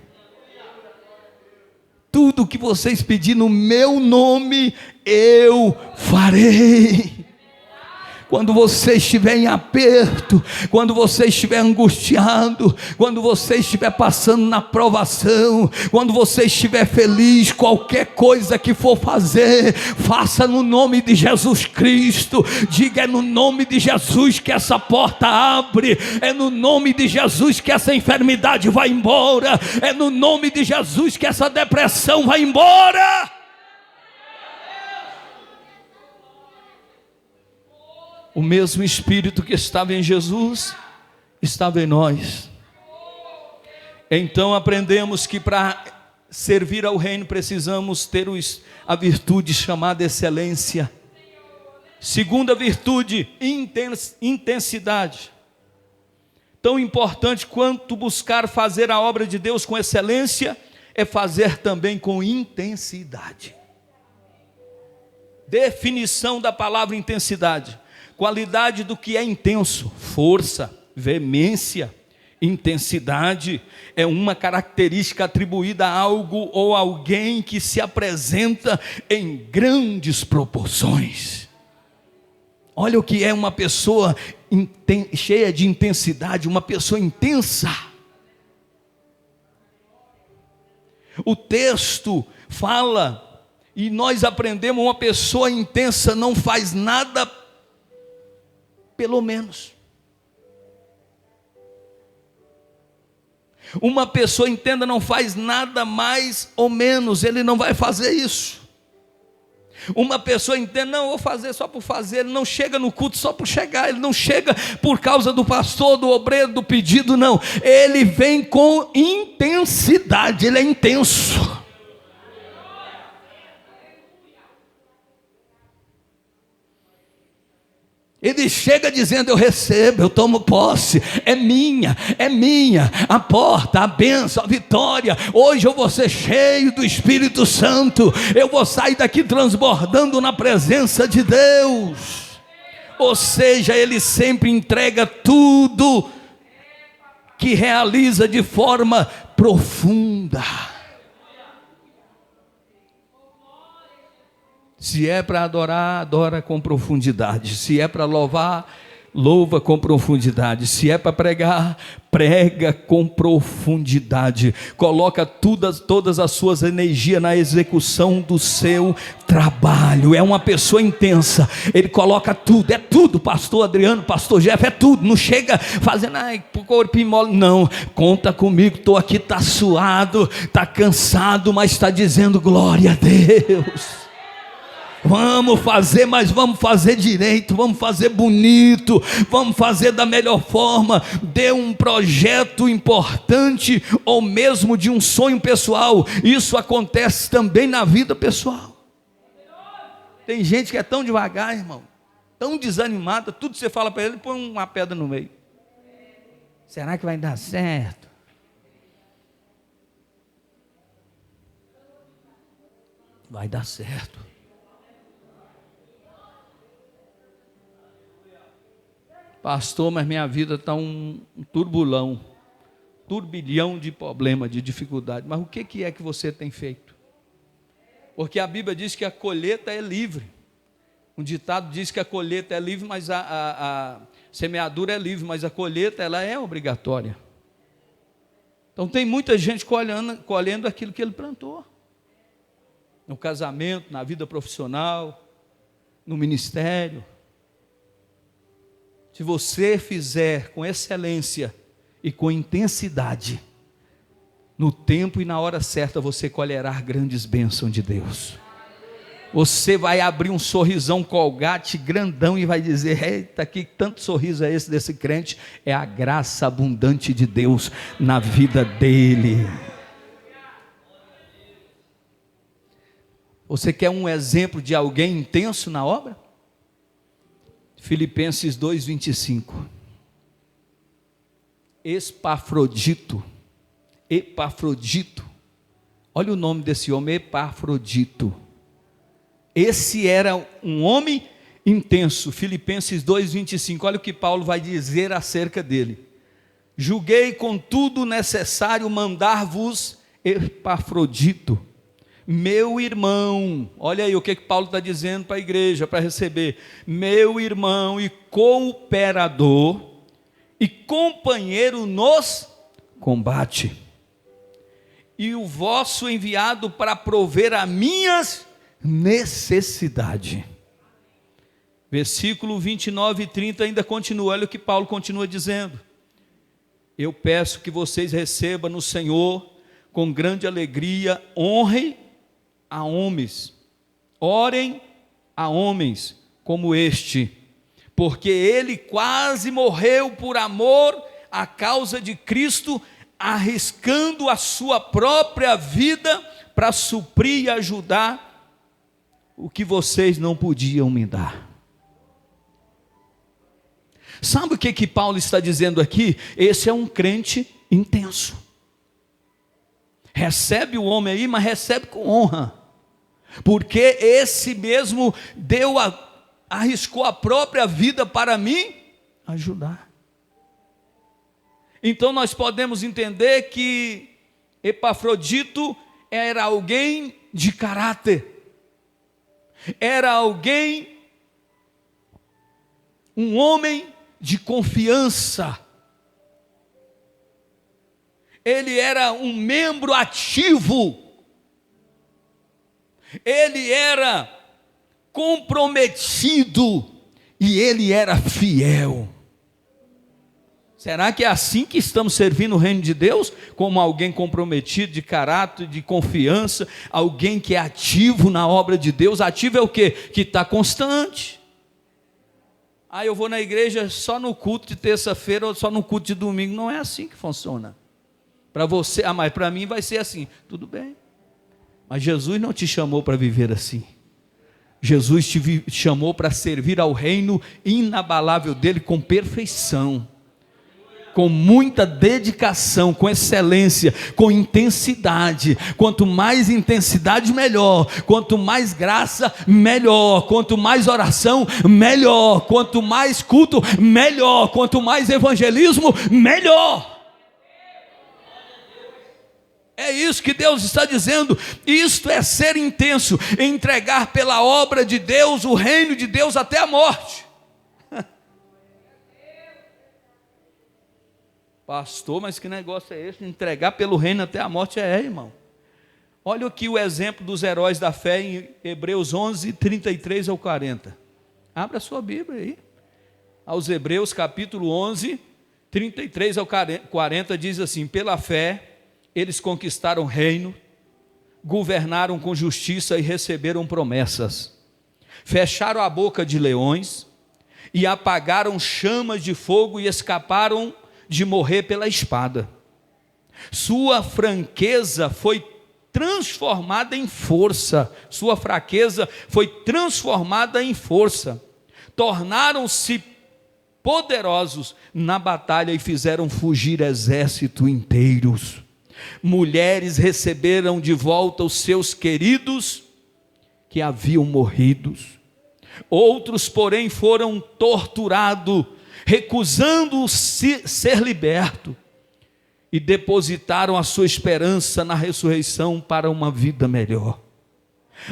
Tudo que vocês pedirem no meu nome, eu farei. Quando você estiver em aperto, quando você estiver angustiado, quando você estiver passando na provação, quando você estiver feliz, qualquer coisa que for fazer, faça no nome de Jesus Cristo. Diga, é no nome de Jesus que essa porta abre, é no nome de Jesus que essa enfermidade vai embora, é no nome de Jesus que essa depressão vai embora. O mesmo Espírito que estava em Jesus, estava em nós. Então aprendemos que para servir ao reino, precisamos ter a virtude chamada excelência. Segunda virtude, intensidade. Tão importante quanto buscar fazer a obra de Deus com excelência, é fazer também com intensidade. Definição da palavra intensidade. Qualidade do que é intenso, força, veemência. Intensidade é uma característica atribuída a algo ou alguém que se apresenta em grandes proporções. Olha o que é uma pessoa cheia de intensidade, uma pessoa intensa. O texto fala, e nós aprendemos, uma pessoa intensa não faz nada pelo menos. Uma pessoa entenda, não faz nada mais ou menos, ele não vai fazer isso. Uma pessoa entende, não, vou fazer só por fazer, ele não chega no culto só por chegar, ele não chega por causa do pastor, do obreiro, do pedido, não. Ele vem com intensidade, ele é intenso. Ele chega dizendo, eu recebo, eu tomo posse, é minha, a porta, a bênção, a vitória. Hoje eu vou ser cheio do Espírito Santo, eu vou sair daqui transbordando na presença de Deus. Ou seja, ele sempre entrega tudo que realiza de forma profunda. Se é para adorar, adora com profundidade. Se é para louvar, louva com profundidade. Se é para pregar, prega com profundidade. Coloca todas as suas energias na execução do seu trabalho. É uma pessoa intensa. Ele coloca tudo, é tudo. Pastor Adriano, pastor Jeff, é tudo. Não chega fazendo, corpinho mole. Não, conta comigo, estou aqui, está suado, está cansado, mas está dizendo glória a Deus. Vamos fazer, mas vamos fazer direito, vamos fazer bonito, vamos fazer da melhor forma. De um projeto importante ou mesmo de um sonho pessoal, isso acontece também na vida pessoal. Tem gente que é tão devagar, irmão, tão desanimada, tudo que você fala para ele, põe uma pedra no meio. Será que vai dar certo? Vai dar certo. Pastor, mas minha vida está um turbilhão de problema, de dificuldade. Mas o que é que você tem feito? Porque a Bíblia diz que a colheita é livre. Um ditado diz que a colheita é livre, mas a semeadura é livre, mas a colheita ela é obrigatória. Então tem muita gente colhendo aquilo que ele plantou. No casamento, na vida profissional, no ministério, se você fizer com excelência e com intensidade, no tempo e na hora certa você colherá grandes bênçãos de Deus. Você vai abrir um sorrisão Colgate grandão e vai dizer: eita, que tanto sorriso é esse desse crente? É a graça abundante de Deus na vida dele. Você quer um exemplo de alguém intenso na obra? Filipenses 2:25. Epafrodito, olha o nome desse homem, Epafrodito. Esse era um homem intenso. Filipenses 2:25, olha o que Paulo vai dizer acerca dele: julguei contudo necessário mandar-vos Epafrodito, meu irmão. Olha aí o que Paulo está dizendo para a igreja, para receber: meu irmão e cooperador e companheiro nos combate, e o vosso enviado para prover a minhas necessidades. Versículo 29 e 30 ainda continua, olha o que Paulo continua dizendo: eu peço que vocês recebam no Senhor com grande alegria, honrem a homens, orem a homens como este, porque ele quase morreu por amor à causa de Cristo, arriscando a sua própria vida para suprir e ajudar o que vocês não podiam me dar. Sabe o que Paulo está dizendo aqui? Esse é um crente intenso. Recebe o homem aí, mas recebe com honra, porque esse mesmo arriscou a própria vida para mim ajudar. Então nós podemos entender que Epafrodito era alguém de caráter, era alguém, um homem de confiança, ele era um membro ativo, ele era comprometido e ele era fiel. Será que é assim que estamos servindo o reino de Deus? Como alguém comprometido, de caráter, de confiança, alguém que é ativo na obra de Deus. Ativo é o quê? Que está constante. Eu vou na igreja só no culto de terça-feira ou só no culto de domingo. Não é assim que funciona. Para você, mas para mim vai ser assim. Tudo bem. Mas Jesus não te chamou para viver assim. Jesus te chamou para servir ao reino inabalável dele com perfeição, com muita dedicação, com excelência, com intensidade. Quanto mais intensidade, melhor. Quanto mais graça, melhor. Quanto mais oração, melhor. Quanto mais culto, melhor. Quanto mais evangelismo, melhor. É isso que Deus está dizendo. Isto é ser intenso, entregar pela obra de Deus, o reino de Deus até a morte. Pastor, mas que negócio é esse? Entregar pelo reino até a morte? Irmão. Olha aqui o exemplo dos heróis da fé em Hebreus 11, 33 ao 40. Abra a sua Bíblia aí. Aos Hebreus capítulo 11, 33 ao 40 diz assim: pela fé eles conquistaram reino, governaram com justiça e receberam promessas. Fecharam a boca de leões e apagaram chamas de fogo e escaparam de morrer pela espada. Sua fraqueza foi transformada em força. Sua fraqueza foi transformada em força. Tornaram-se poderosos na batalha e fizeram fugir exércitos inteiros. Mulheres receberam de volta os seus queridos que haviam morrido. Outros, porém, foram torturados, recusando ser liberto, e depositaram a sua esperança na ressurreição para uma vida melhor.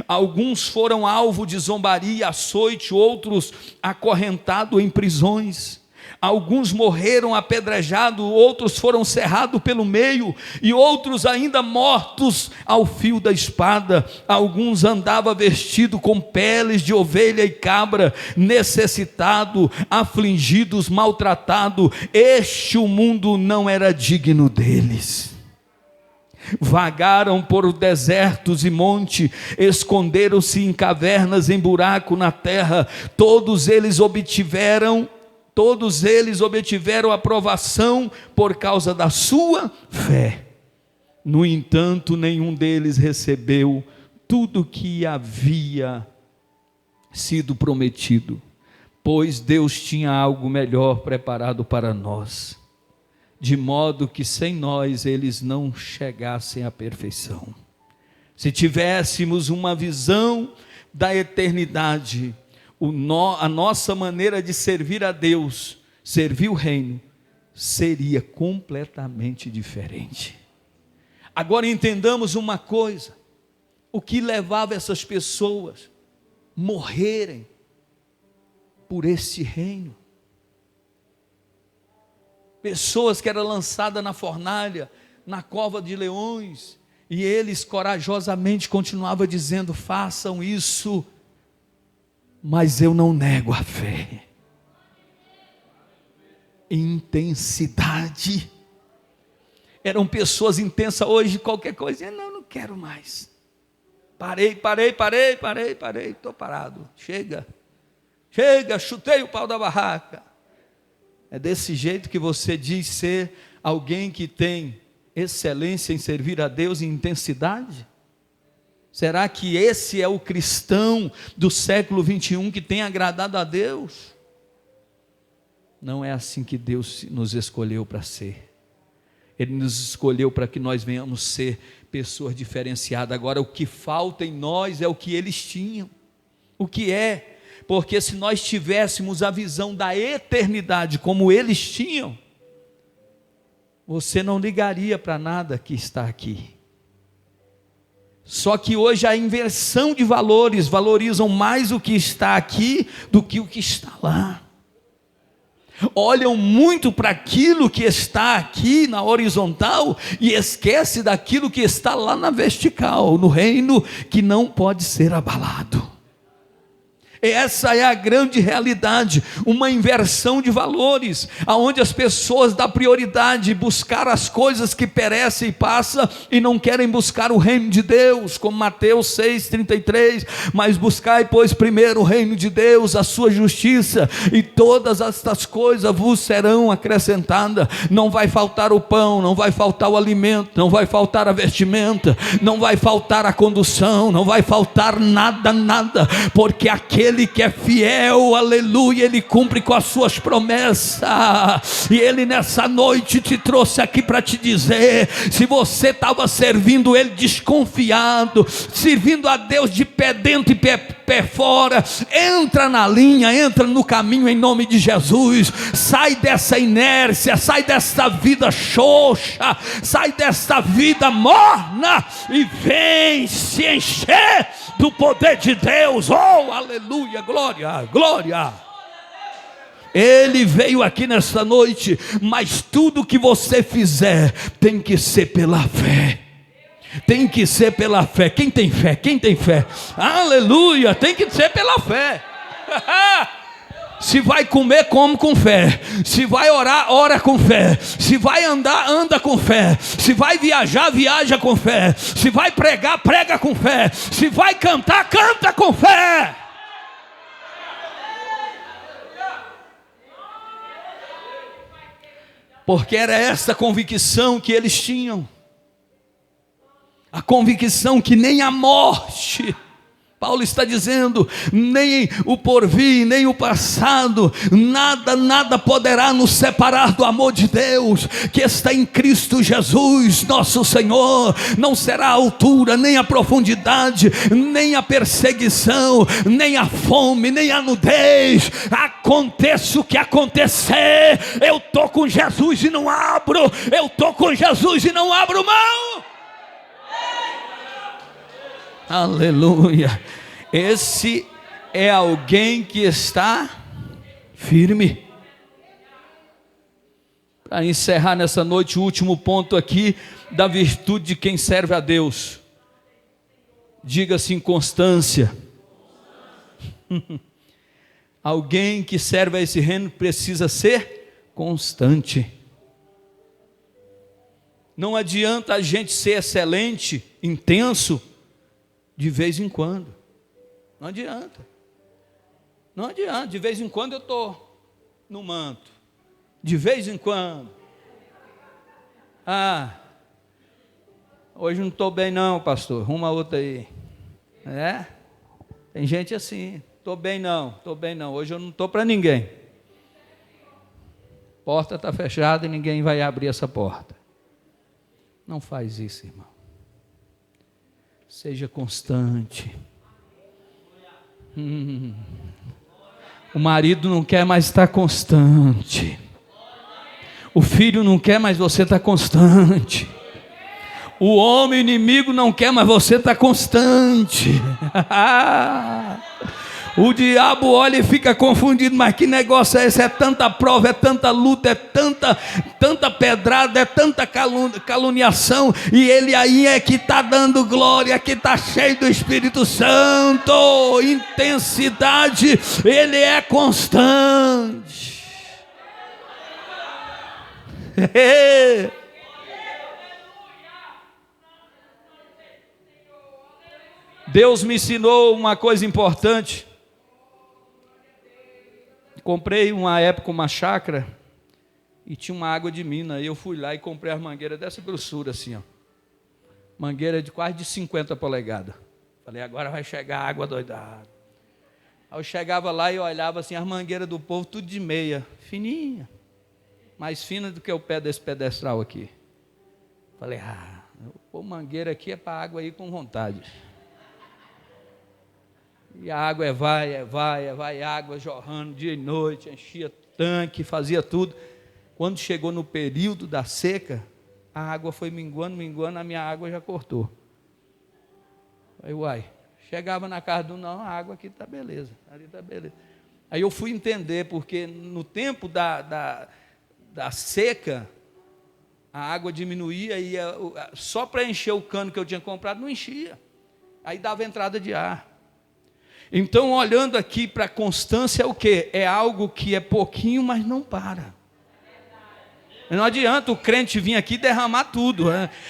Alguns foram alvo de zombaria e açoite, outros acorrentados em prisões, Alguns morreram apedrejados, outros foram cerrados pelo meio, e outros ainda mortos ao fio da espada. Alguns andavam vestidos com peles de ovelha e cabra, necessitados, afligidos, maltratados. O mundo não era digno deles. Vagaram por desertos e monte, esconderam-se em cavernas, em buraco na terra. Todos eles obtiveram aprovação por causa da sua fé. No entanto, nenhum deles recebeu tudo que havia sido prometido, pois Deus tinha algo melhor preparado para nós, de modo que sem nós eles não chegassem à perfeição. Se tivéssemos uma visão da eternidade, a nossa maneira de servir a Deus, servir o reino, seria completamente diferente. Agora entendamos uma coisa: o que levava essas pessoas a morrerem por esse reino? Pessoas que eram lançadas na fornalha, na cova de leões, e eles corajosamente continuavam dizendo: façam isso, mas eu não nego a fé. Intensidade. Eram pessoas intensas. Hoje qualquer coisa, não quero mais, parei, estou parado, chega, chutei o pau da barraca. É desse jeito que você diz ser alguém que tem excelência em servir a Deus em intensidade? Será que esse é o cristão do século 21 que tem agradado a Deus? Não é assim que Deus nos escolheu para ser. Ele nos escolheu para que nós venhamos ser pessoas diferenciadas. Agora, o que falta em nós é o que eles tinham. O que é? Porque se nós tivéssemos a visão da eternidade como eles tinham, você não ligaria para nada que está aqui. Só que hoje a inversão de valores, valorizam mais o que está aqui do que o que está lá. Olham muito para aquilo que está aqui na horizontal e esquece daquilo que está lá na vertical, no reino que não pode ser abalado. Essa é a grande realidade, uma inversão de valores, aonde as pessoas dão prioridade a buscar as coisas que perecem e passam, e não querem buscar o reino de Deus, como Mateus 6,33, mas buscai pois primeiro o reino de Deus, a sua justiça, e todas estas coisas vos serão acrescentadas. Não vai faltar o pão, não vai faltar o alimento, não vai faltar a vestimenta, não vai faltar a condução, não vai faltar nada, porque aquele que é fiel, aleluia, ele cumpre com as suas promessas. E ele nessa noite te trouxe aqui para te dizer: se você estava servindo ele desconfiado, servindo a Deus de pé dentro e pé fora, entra na linha, entra no caminho em nome de Jesus. Sai dessa inércia, sai dessa vida xoxa, sai dessa vida morna e vem se encher do poder de Deus. Oh, aleluia, glória. Ele veio aqui nesta noite, mas tudo que você fizer tem que ser pela fé. Tem que ser pela fé. Quem tem fé? Aleluia, tem que ser pela fé. Se vai comer, come com fé. Se vai orar, ora com fé. Se vai andar, anda com fé. Se vai viajar, viaja com fé. Se vai pregar, prega com fé. Se vai cantar, canta com fé. Porque era essa convicção que eles tinham. A convicção que nem a morte, Paulo está dizendo, nem o porvir, nem o passado, nada poderá nos separar do amor de Deus, que está em Cristo Jesus, nosso Senhor. Não será a altura, nem a profundidade, nem a perseguição, nem a fome, nem a nudez. Aconteça o que acontecer, eu estou com Jesus e não abro, eu estou com Jesus e não abro mão. Aleluia. Esse é alguém que está firme. Para encerrar nessa noite, o último ponto aqui da virtude de quem serve a Deus. Diga assim: constância. Alguém que serve a esse reino precisa ser constante. Não adianta a gente ser excelente, intenso, de vez em quando. Não adianta. Não adianta. De vez em quando eu estou no manto. De vez em quando. Hoje não estou bem não, pastor. Arruma outra aí. Tem gente assim. Estou bem não. Hoje eu não estou para ninguém. Porta está fechada e ninguém vai abrir essa porta. Não faz isso, irmão. Seja constante. O marido não quer mais estar constante. O filho não quer mais você estar constante. O homem inimigo não quer mais você estar constante. O diabo olha e fica confundido, mas que negócio é esse? É tanta prova, é tanta luta, é tanta pedrada, é tanta caluniação, e ele aí é que está dando glória, que está cheio do Espírito Santo, intensidade, ele é constante. Deus me ensinou uma coisa importante. Comprei uma época uma chácara e tinha uma água de mina. Eu fui lá e comprei as mangueiras dessa grossura assim, ó. Mangueira de quase de 50 polegadas. Falei, agora vai chegar água doidada. Aí eu chegava lá e olhava assim, as mangueiras do povo tudo de meia, fininha. Mais fina do que o pé desse pedestral aqui. Falei, pô, mangueira aqui é para água ir com vontade. E a água vai, água jorrando dia e noite, enchia tanque, fazia tudo. Quando chegou no período da seca, a água foi minguando, a minha água já cortou. Aí, chegava na casa do não, a água aqui está beleza, ali está beleza. Aí eu fui entender, porque no tempo da seca, a água diminuía e só para encher o cano que eu tinha comprado, não enchia. Aí dava entrada de ar. Então, olhando aqui para a constância, é o quê? É algo que é pouquinho, mas não para. Não adianta o crente vir aqui derramar tudo.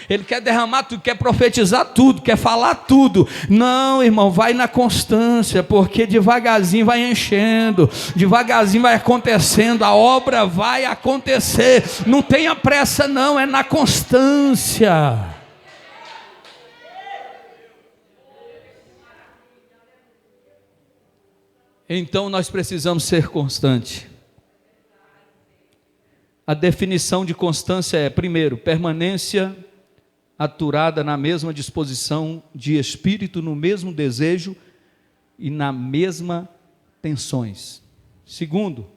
Ele quer derramar tudo, quer profetizar tudo, quer falar tudo. Não, irmão, vai na constância, porque devagarzinho vai enchendo, devagarzinho vai acontecendo, a obra vai acontecer. Não tenha pressa não, é na constância. Então nós precisamos ser constantes. A definição de constância é, primeiro, permanência aturada na mesma disposição de espírito, no mesmo desejo e na mesma tensões. Segundo,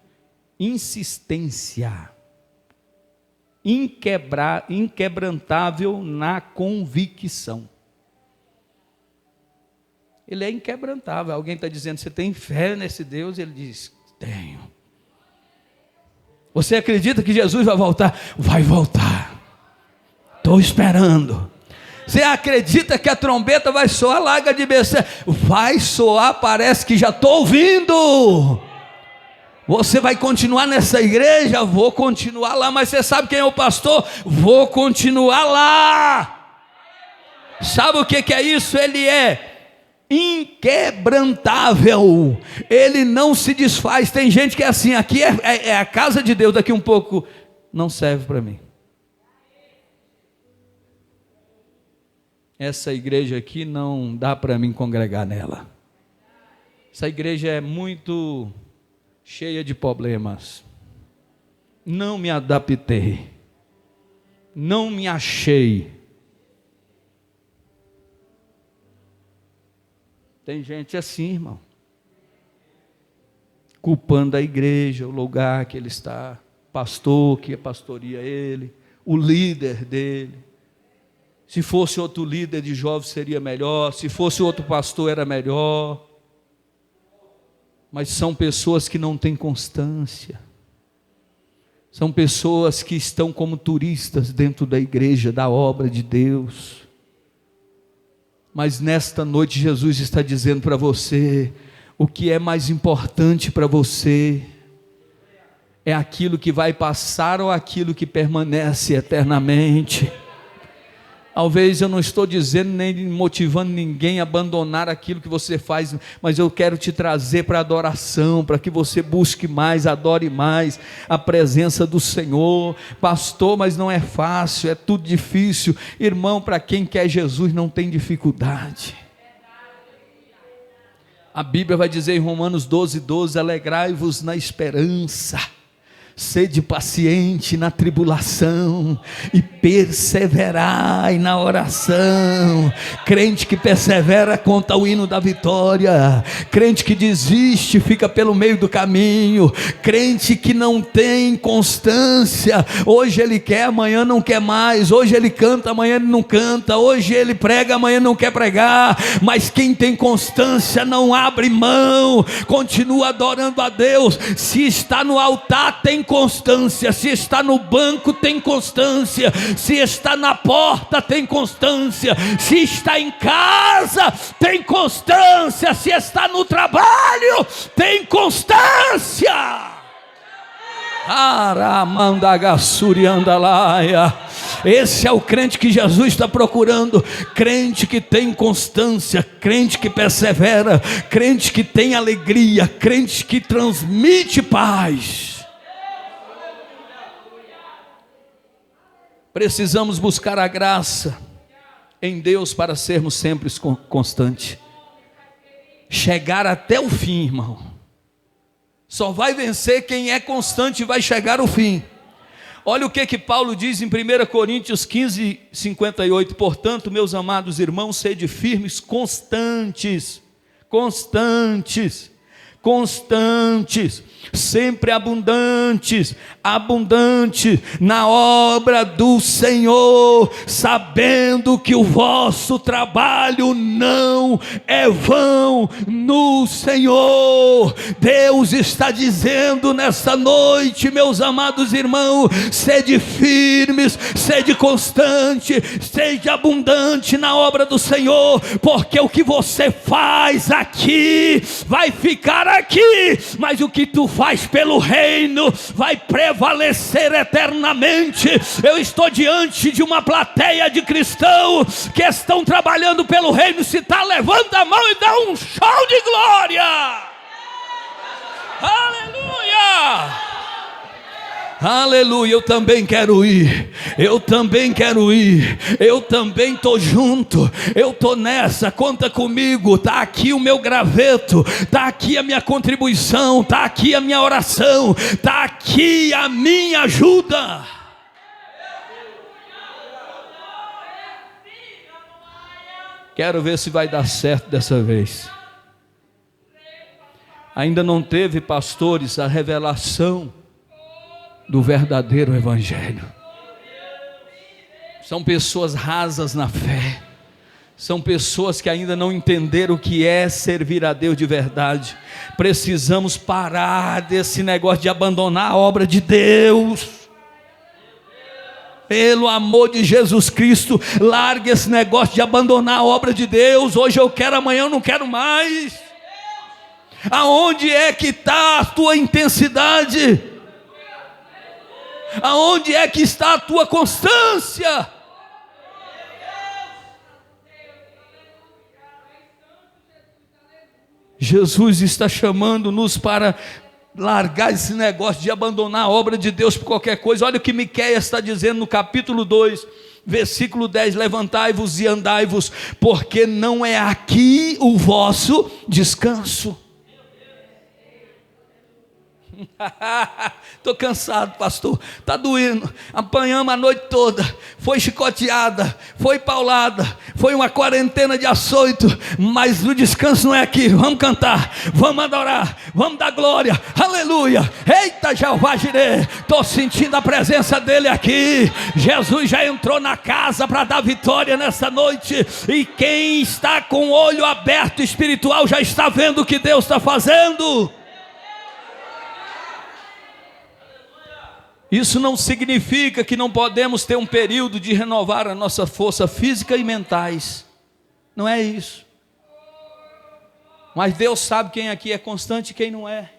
insistência, inquebrantável na convicção. Ele é inquebrantável. Alguém está dizendo, você tem fé nesse Deus? Ele diz, tenho. Você acredita que Jesus vai voltar? Vai voltar. Estou esperando. Você acredita que a trombeta vai soar, larga de besteira? Vai soar, parece que já estou ouvindo. Você vai continuar nessa igreja? Vou continuar lá. Mas você sabe quem é o pastor? Vou continuar lá. Sabe o que é isso? Ele é inquebrantável, ele não se desfaz. Tem gente que é assim, aqui é a casa de Deus, daqui um pouco não serve para mim. Essa igreja aqui não dá para mim congregar nela. Essa igreja é muito cheia de problemas. Não me adaptei, não me achei. Tem gente assim, irmão, culpando a igreja, o lugar que ele está, pastor que pastoreia ele, o líder dele. Se fosse outro líder de jovens seria melhor, se fosse outro pastor era melhor. Mas são pessoas que não têm constância. São pessoas que estão como turistas dentro da igreja, da obra de Deus. Mas nesta noite Jesus está dizendo para você: o que é mais importante para você é aquilo que vai passar ou aquilo que permanece eternamente? Talvez eu não estou dizendo nem motivando ninguém a abandonar aquilo que você faz, mas eu quero te trazer para a adoração, para que você busque mais, adore mais a presença do Senhor. Pastor, mas não é fácil, é tudo difícil. Irmão, para quem quer Jesus não tem dificuldade. A Bíblia vai dizer em Romanos 12:12: alegrai-vos na esperança, sede paciente na tribulação e perseverai na oração. Crente que persevera conta o hino da vitória. Crente que desiste fica pelo meio do caminho. Crente que não tem constância, hoje ele quer, amanhã não quer mais. Hoje ele canta, amanhã ele não canta. Hoje ele prega, amanhã não quer pregar. Mas quem tem constância não abre mão, continua adorando a Deus. Se está no altar tem constância, se está no banco tem constância, se está na porta tem constância, se está em casa tem constância, se está no trabalho tem constância. Aramandagassuriandalaia. Esse é o crente que Jesus está procurando. Crente que tem constância, crente que persevera, crente que tem alegria, crente que transmite paz. Precisamos buscar a graça em Deus para sermos sempre constantes. Chegar até o fim, irmão. Só vai vencer quem é constante e vai chegar ao fim. Olha o que Paulo diz em 1 Coríntios 15:58. Portanto, meus amados irmãos, sede firmes, constantes, sempre abundantes na obra do Senhor, sabendo que o vosso trabalho não é vão no Senhor. Deus está dizendo nessa noite, meus amados irmãos, sede firmes, sede constante, sede abundante na obra do Senhor, porque o que você faz aqui vai ficar aqui, mas o que tu faz pelo reino vai prevalecer eternamente. Eu estou diante de uma plateia de cristãos que estão trabalhando pelo reino. Se está, levanta a mão e dá um show de glória. Aleluia! Aleluia, eu também quero ir, eu também estou junto, eu estou nessa, conta comigo, está aqui o meu graveto, está aqui a minha contribuição, está aqui a minha oração, está aqui a minha ajuda. Quero ver se vai dar certo dessa vez. Ainda não teve, pastores, a revelação do verdadeiro evangelho. São pessoas rasas na fé, são pessoas que ainda não entenderam o que é servir a Deus de verdade. Precisamos parar desse negócio de abandonar a obra de Deus. Pelo amor de Jesus Cristo, largue esse negócio de abandonar a obra de Deus. Hoje eu quero, amanhã eu não quero mais. Aonde é que está a tua intensidade? Aonde é que está a tua constância? Jesus está chamando-nos para largar esse negócio de abandonar a obra de Deus por qualquer coisa. Olha o que Miqueias está dizendo no capítulo 2, versículo 10: levantai-vos e andai-vos, porque não é aqui o vosso descanso. Estou cansado, pastor, está doendo, apanhamos a noite toda, foi chicoteada, foi paulada, foi uma quarentena de açoito, mas o descanso não é aqui. Vamos cantar, vamos adorar, vamos dar glória, aleluia. Eita, Jeová Jireh, estou sentindo a presença dele aqui. Jesus já entrou na casa para dar vitória nessa noite, e quem está com o olho aberto espiritual já está vendo o que Deus está fazendo. Isso não significa que não podemos ter um período de renovar a nossa força física e mentais. Não é isso. Mas Deus sabe quem aqui é constante e quem não é.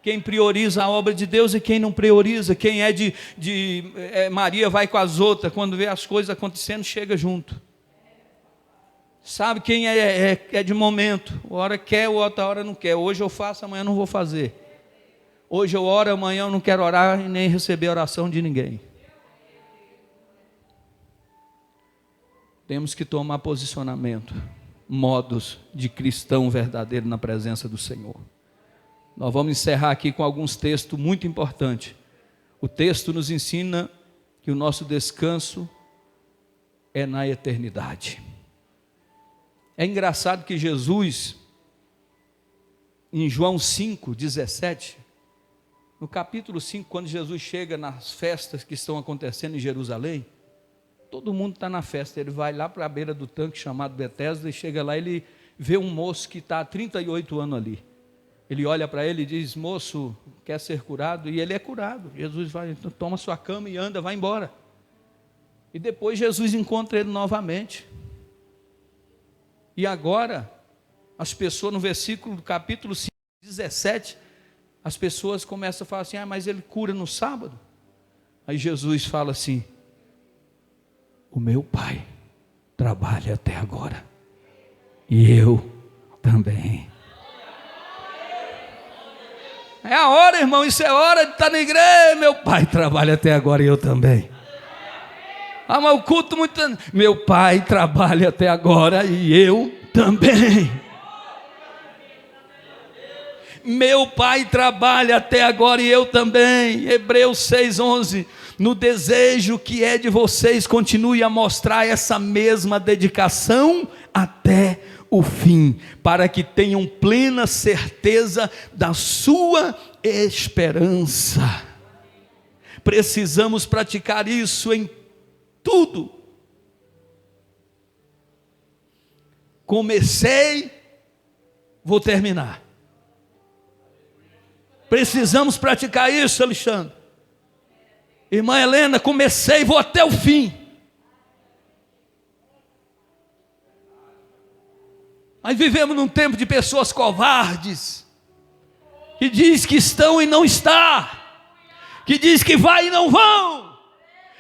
Quem prioriza a obra de Deus e quem não prioriza. Quem é Maria vai com as outras, quando vê as coisas acontecendo, chega junto. Sabe quem é de momento. Uma hora quer, outra hora não quer. Hoje eu faço, amanhã não vou fazer. Hoje eu oro, amanhã eu não quero orar e nem receber oração de ninguém. Temos que tomar posicionamento, modos de cristão verdadeiro na presença do Senhor. Nós vamos encerrar aqui com alguns textos muito importantes. O texto nos ensina que o nosso descanso é na eternidade. É engraçado que Jesus, em João 5:17, no capítulo 5, quando Jesus chega nas festas que estão acontecendo em Jerusalém, todo mundo está na festa. Ele vai lá para a beira do tanque chamado Betesda e chega lá, ele vê um moço que está há 38 anos ali. Ele olha para ele e diz: moço, quer ser curado? E ele é curado. Jesus vai, então, toma sua cama e anda, vai embora. E depois Jesus encontra ele novamente. E agora, as pessoas, no versículo do capítulo 5, 17, as pessoas começam a falar assim: mas ele cura no sábado? Aí Jesus fala assim: o meu Pai trabalha até agora, e eu também. É a hora, irmão, isso é hora de estar na igreja. Meu Pai trabalha até agora e eu também. Mas o culto muito... Meu Pai trabalha até agora e eu também. Meu Pai trabalha até agora e eu também. Hebreus 6:11. No desejo que é de vocês, continue a mostrar essa mesma dedicação até o fim, para que tenham plena certeza da sua esperança. Precisamos praticar isso em tudo. Comecei, vou terminar. Precisamos praticar isso, Alexandre. Irmã Helena, comecei, vou até o fim. Mas vivemos num tempo de pessoas covardes, que diz que estão e não está, que diz que vai e não vão,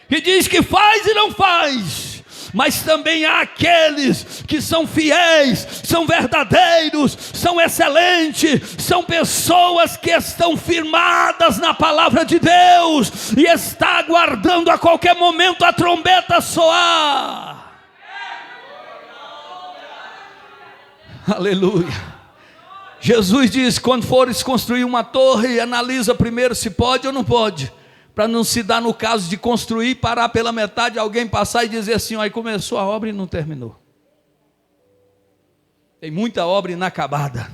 que diz que faz e não faz. Mas também há aqueles que são fiéis, são verdadeiros, são excelentes, são pessoas que estão firmadas na palavra de Deus e está aguardando a qualquer momento a trombeta soar. Aleluia. Jesus diz: quando fores construir uma torre, analisa primeiro se pode ou não pode, para não se dar no caso de construir, parar pela metade, alguém passar e dizer assim: aí começou a obra e não terminou. Tem muita obra inacabada,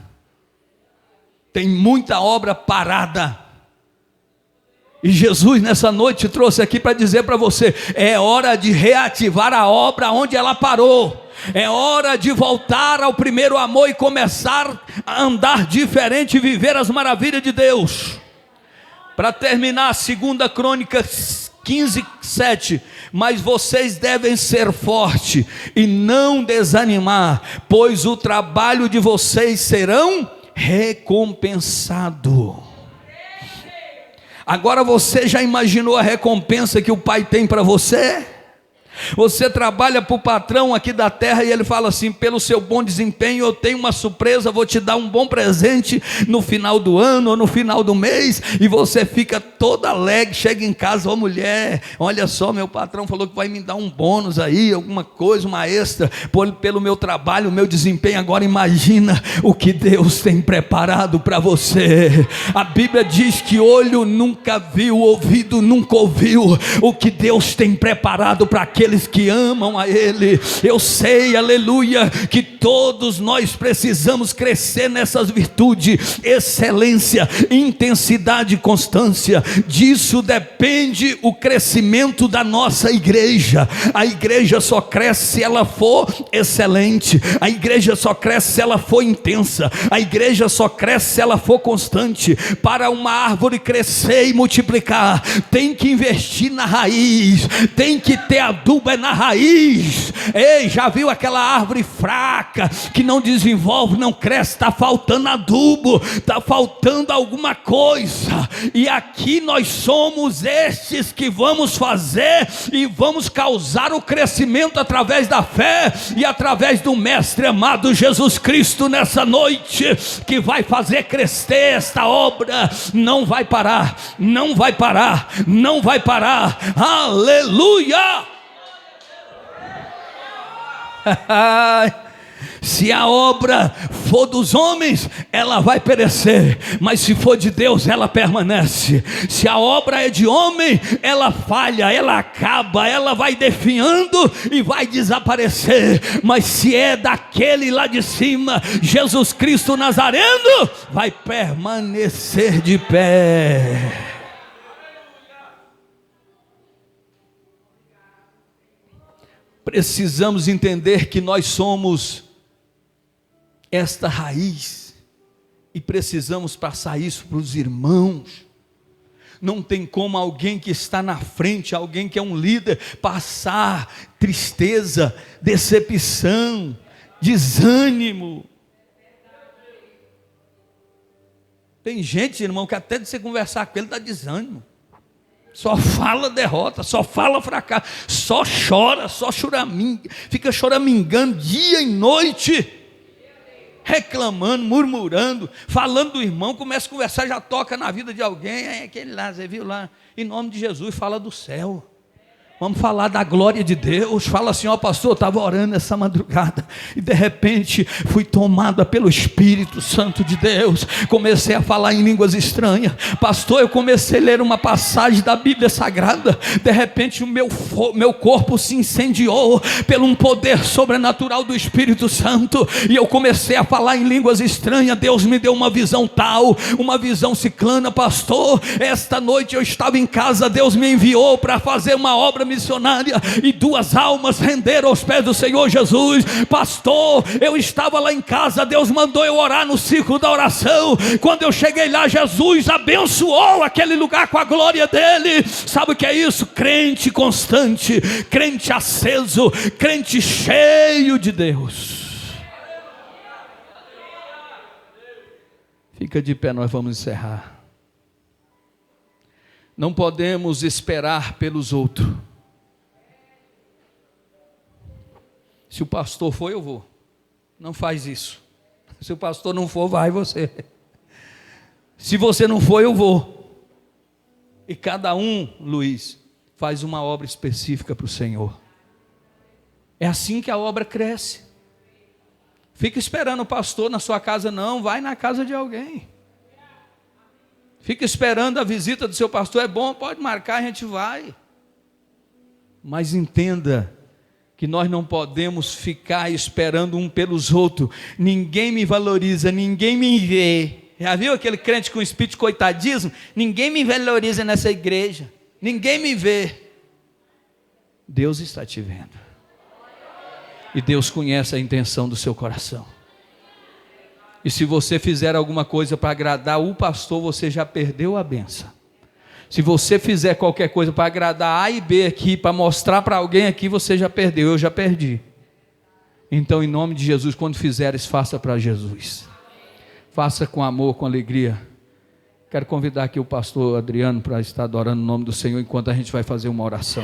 tem muita obra parada, e Jesus nessa noite trouxe aqui para dizer para você: é hora de reativar a obra onde ela parou. É hora de voltar ao primeiro amor e começar a andar diferente e viver as maravilhas de Deus. Para terminar, 2 Crônicas 15:7. Mas vocês devem ser fortes e não desanimar, pois o trabalho de vocês serão recompensado. Agora você já imaginou a recompensa que o Pai tem para você? Você trabalha para o patrão aqui da terra e ele fala assim: pelo seu bom desempenho eu tenho uma surpresa, vou te dar um bom presente no final do ano ou no final do mês, e você fica todo alegre, chega em casa: ô mulher, olha só, meu patrão falou que vai me dar um bônus aí, alguma coisa, uma extra, pelo meu trabalho, o meu desempenho. Agora imagina o que Deus tem preparado para você. A Bíblia diz que olho nunca viu, ouvido nunca ouviu o que Deus tem preparado para aquele aqueles que amam a Ele. Eu sei, aleluia, que todos nós precisamos crescer nessas virtudes: excelência, intensidade e constância. Disso depende o crescimento da nossa igreja. A igreja só cresce se ela for excelente, a igreja só cresce se ela for intensa, a igreja só cresce se ela for constante. Para uma árvore crescer e multiplicar, tem que investir na raiz, tem que ter adubo na raiz. Ei, já viu aquela árvore fraca que não desenvolve, não cresce? Está faltando adubo, está faltando alguma coisa. E aqui nós somos estes que vamos fazer e vamos causar o crescimento através da fé e através do Mestre amado Jesus Cristo nessa noite, que vai fazer crescer esta obra. Não vai parar, não vai parar, não vai parar. Aleluia! Se a obra for dos homens, ela vai perecer, mas se for de Deus, ela permanece. Se a obra é de homem, ela falha, ela acaba, ela vai definhando e vai desaparecer. Mas se é daquele lá de cima, Jesus Cristo Nazareno, vai permanecer de pé. Precisamos entender que nós somos esta raiz e precisamos passar isso para os irmãos. Não tem como alguém que está na frente, alguém que é um líder, passar tristeza, decepção, desânimo. Tem gente, irmão, que até de você conversar com ele dá desânimo. Só fala derrota, só fala fracasso, só chora, só choraminga, fica choramingando dia e noite, reclamando, murmurando, falando do irmão. Começa a conversar, já toca na vida de alguém. É aquele lá, você viu lá, em nome de Jesus, fala do céu. Vamos falar da glória de Deus. Fala assim: ó pastor, eu estava orando essa madrugada e de repente fui tomada pelo Espírito Santo de Deus. Comecei a falar em línguas estranhas. Pastor, eu comecei a ler uma passagem da Bíblia Sagrada. De repente o meu corpo se incendiou pelo um poder sobrenatural do Espírito Santo. E eu comecei a falar em línguas estranhas. Deus me deu uma visão tal, uma visão ciclana. Pastor, esta noite eu estava em casa. Deus me enviou para fazer uma obra missionária e 2 almas renderam aos pés do Senhor Jesus. Pastor, eu estava lá em casa, Deus mandou eu orar no círculo da oração. Quando eu cheguei lá, Jesus abençoou aquele lugar com a glória dele. Sabe o que é isso? Crente constante, crente aceso, crente cheio de Deus. Fica de pé, nós vamos encerrar. Não podemos esperar pelos outros. Se o pastor for, eu vou. Não faz isso. Se o pastor não for, vai você. Se você não for, eu vou. E cada um, Luiz, faz uma obra específica para o Senhor. É assim que a obra cresce. Fica esperando o pastor na sua casa, não. Vai na casa de alguém. Fica esperando a visita do seu pastor. É bom, pode marcar, a gente vai. Mas entenda que nós não podemos ficar esperando um pelos outros. Ninguém me valoriza, ninguém me vê. Já viu aquele crente com espírito de coitadismo? Ninguém me valoriza nessa igreja, ninguém me vê. Deus está te vendo. E Deus conhece a intenção do seu coração. E se você fizer alguma coisa para agradar o pastor, você já perdeu a bênção. Se você fizer qualquer coisa para agradar A e B aqui, para mostrar para alguém aqui, você já perdeu, eu já perdi. Então, em nome de Jesus, quando fizeres, faça para Jesus. Faça com amor, com alegria. Quero convidar aqui o pastor Adriano para estar adorando o nome do Senhor, enquanto a gente vai fazer uma oração.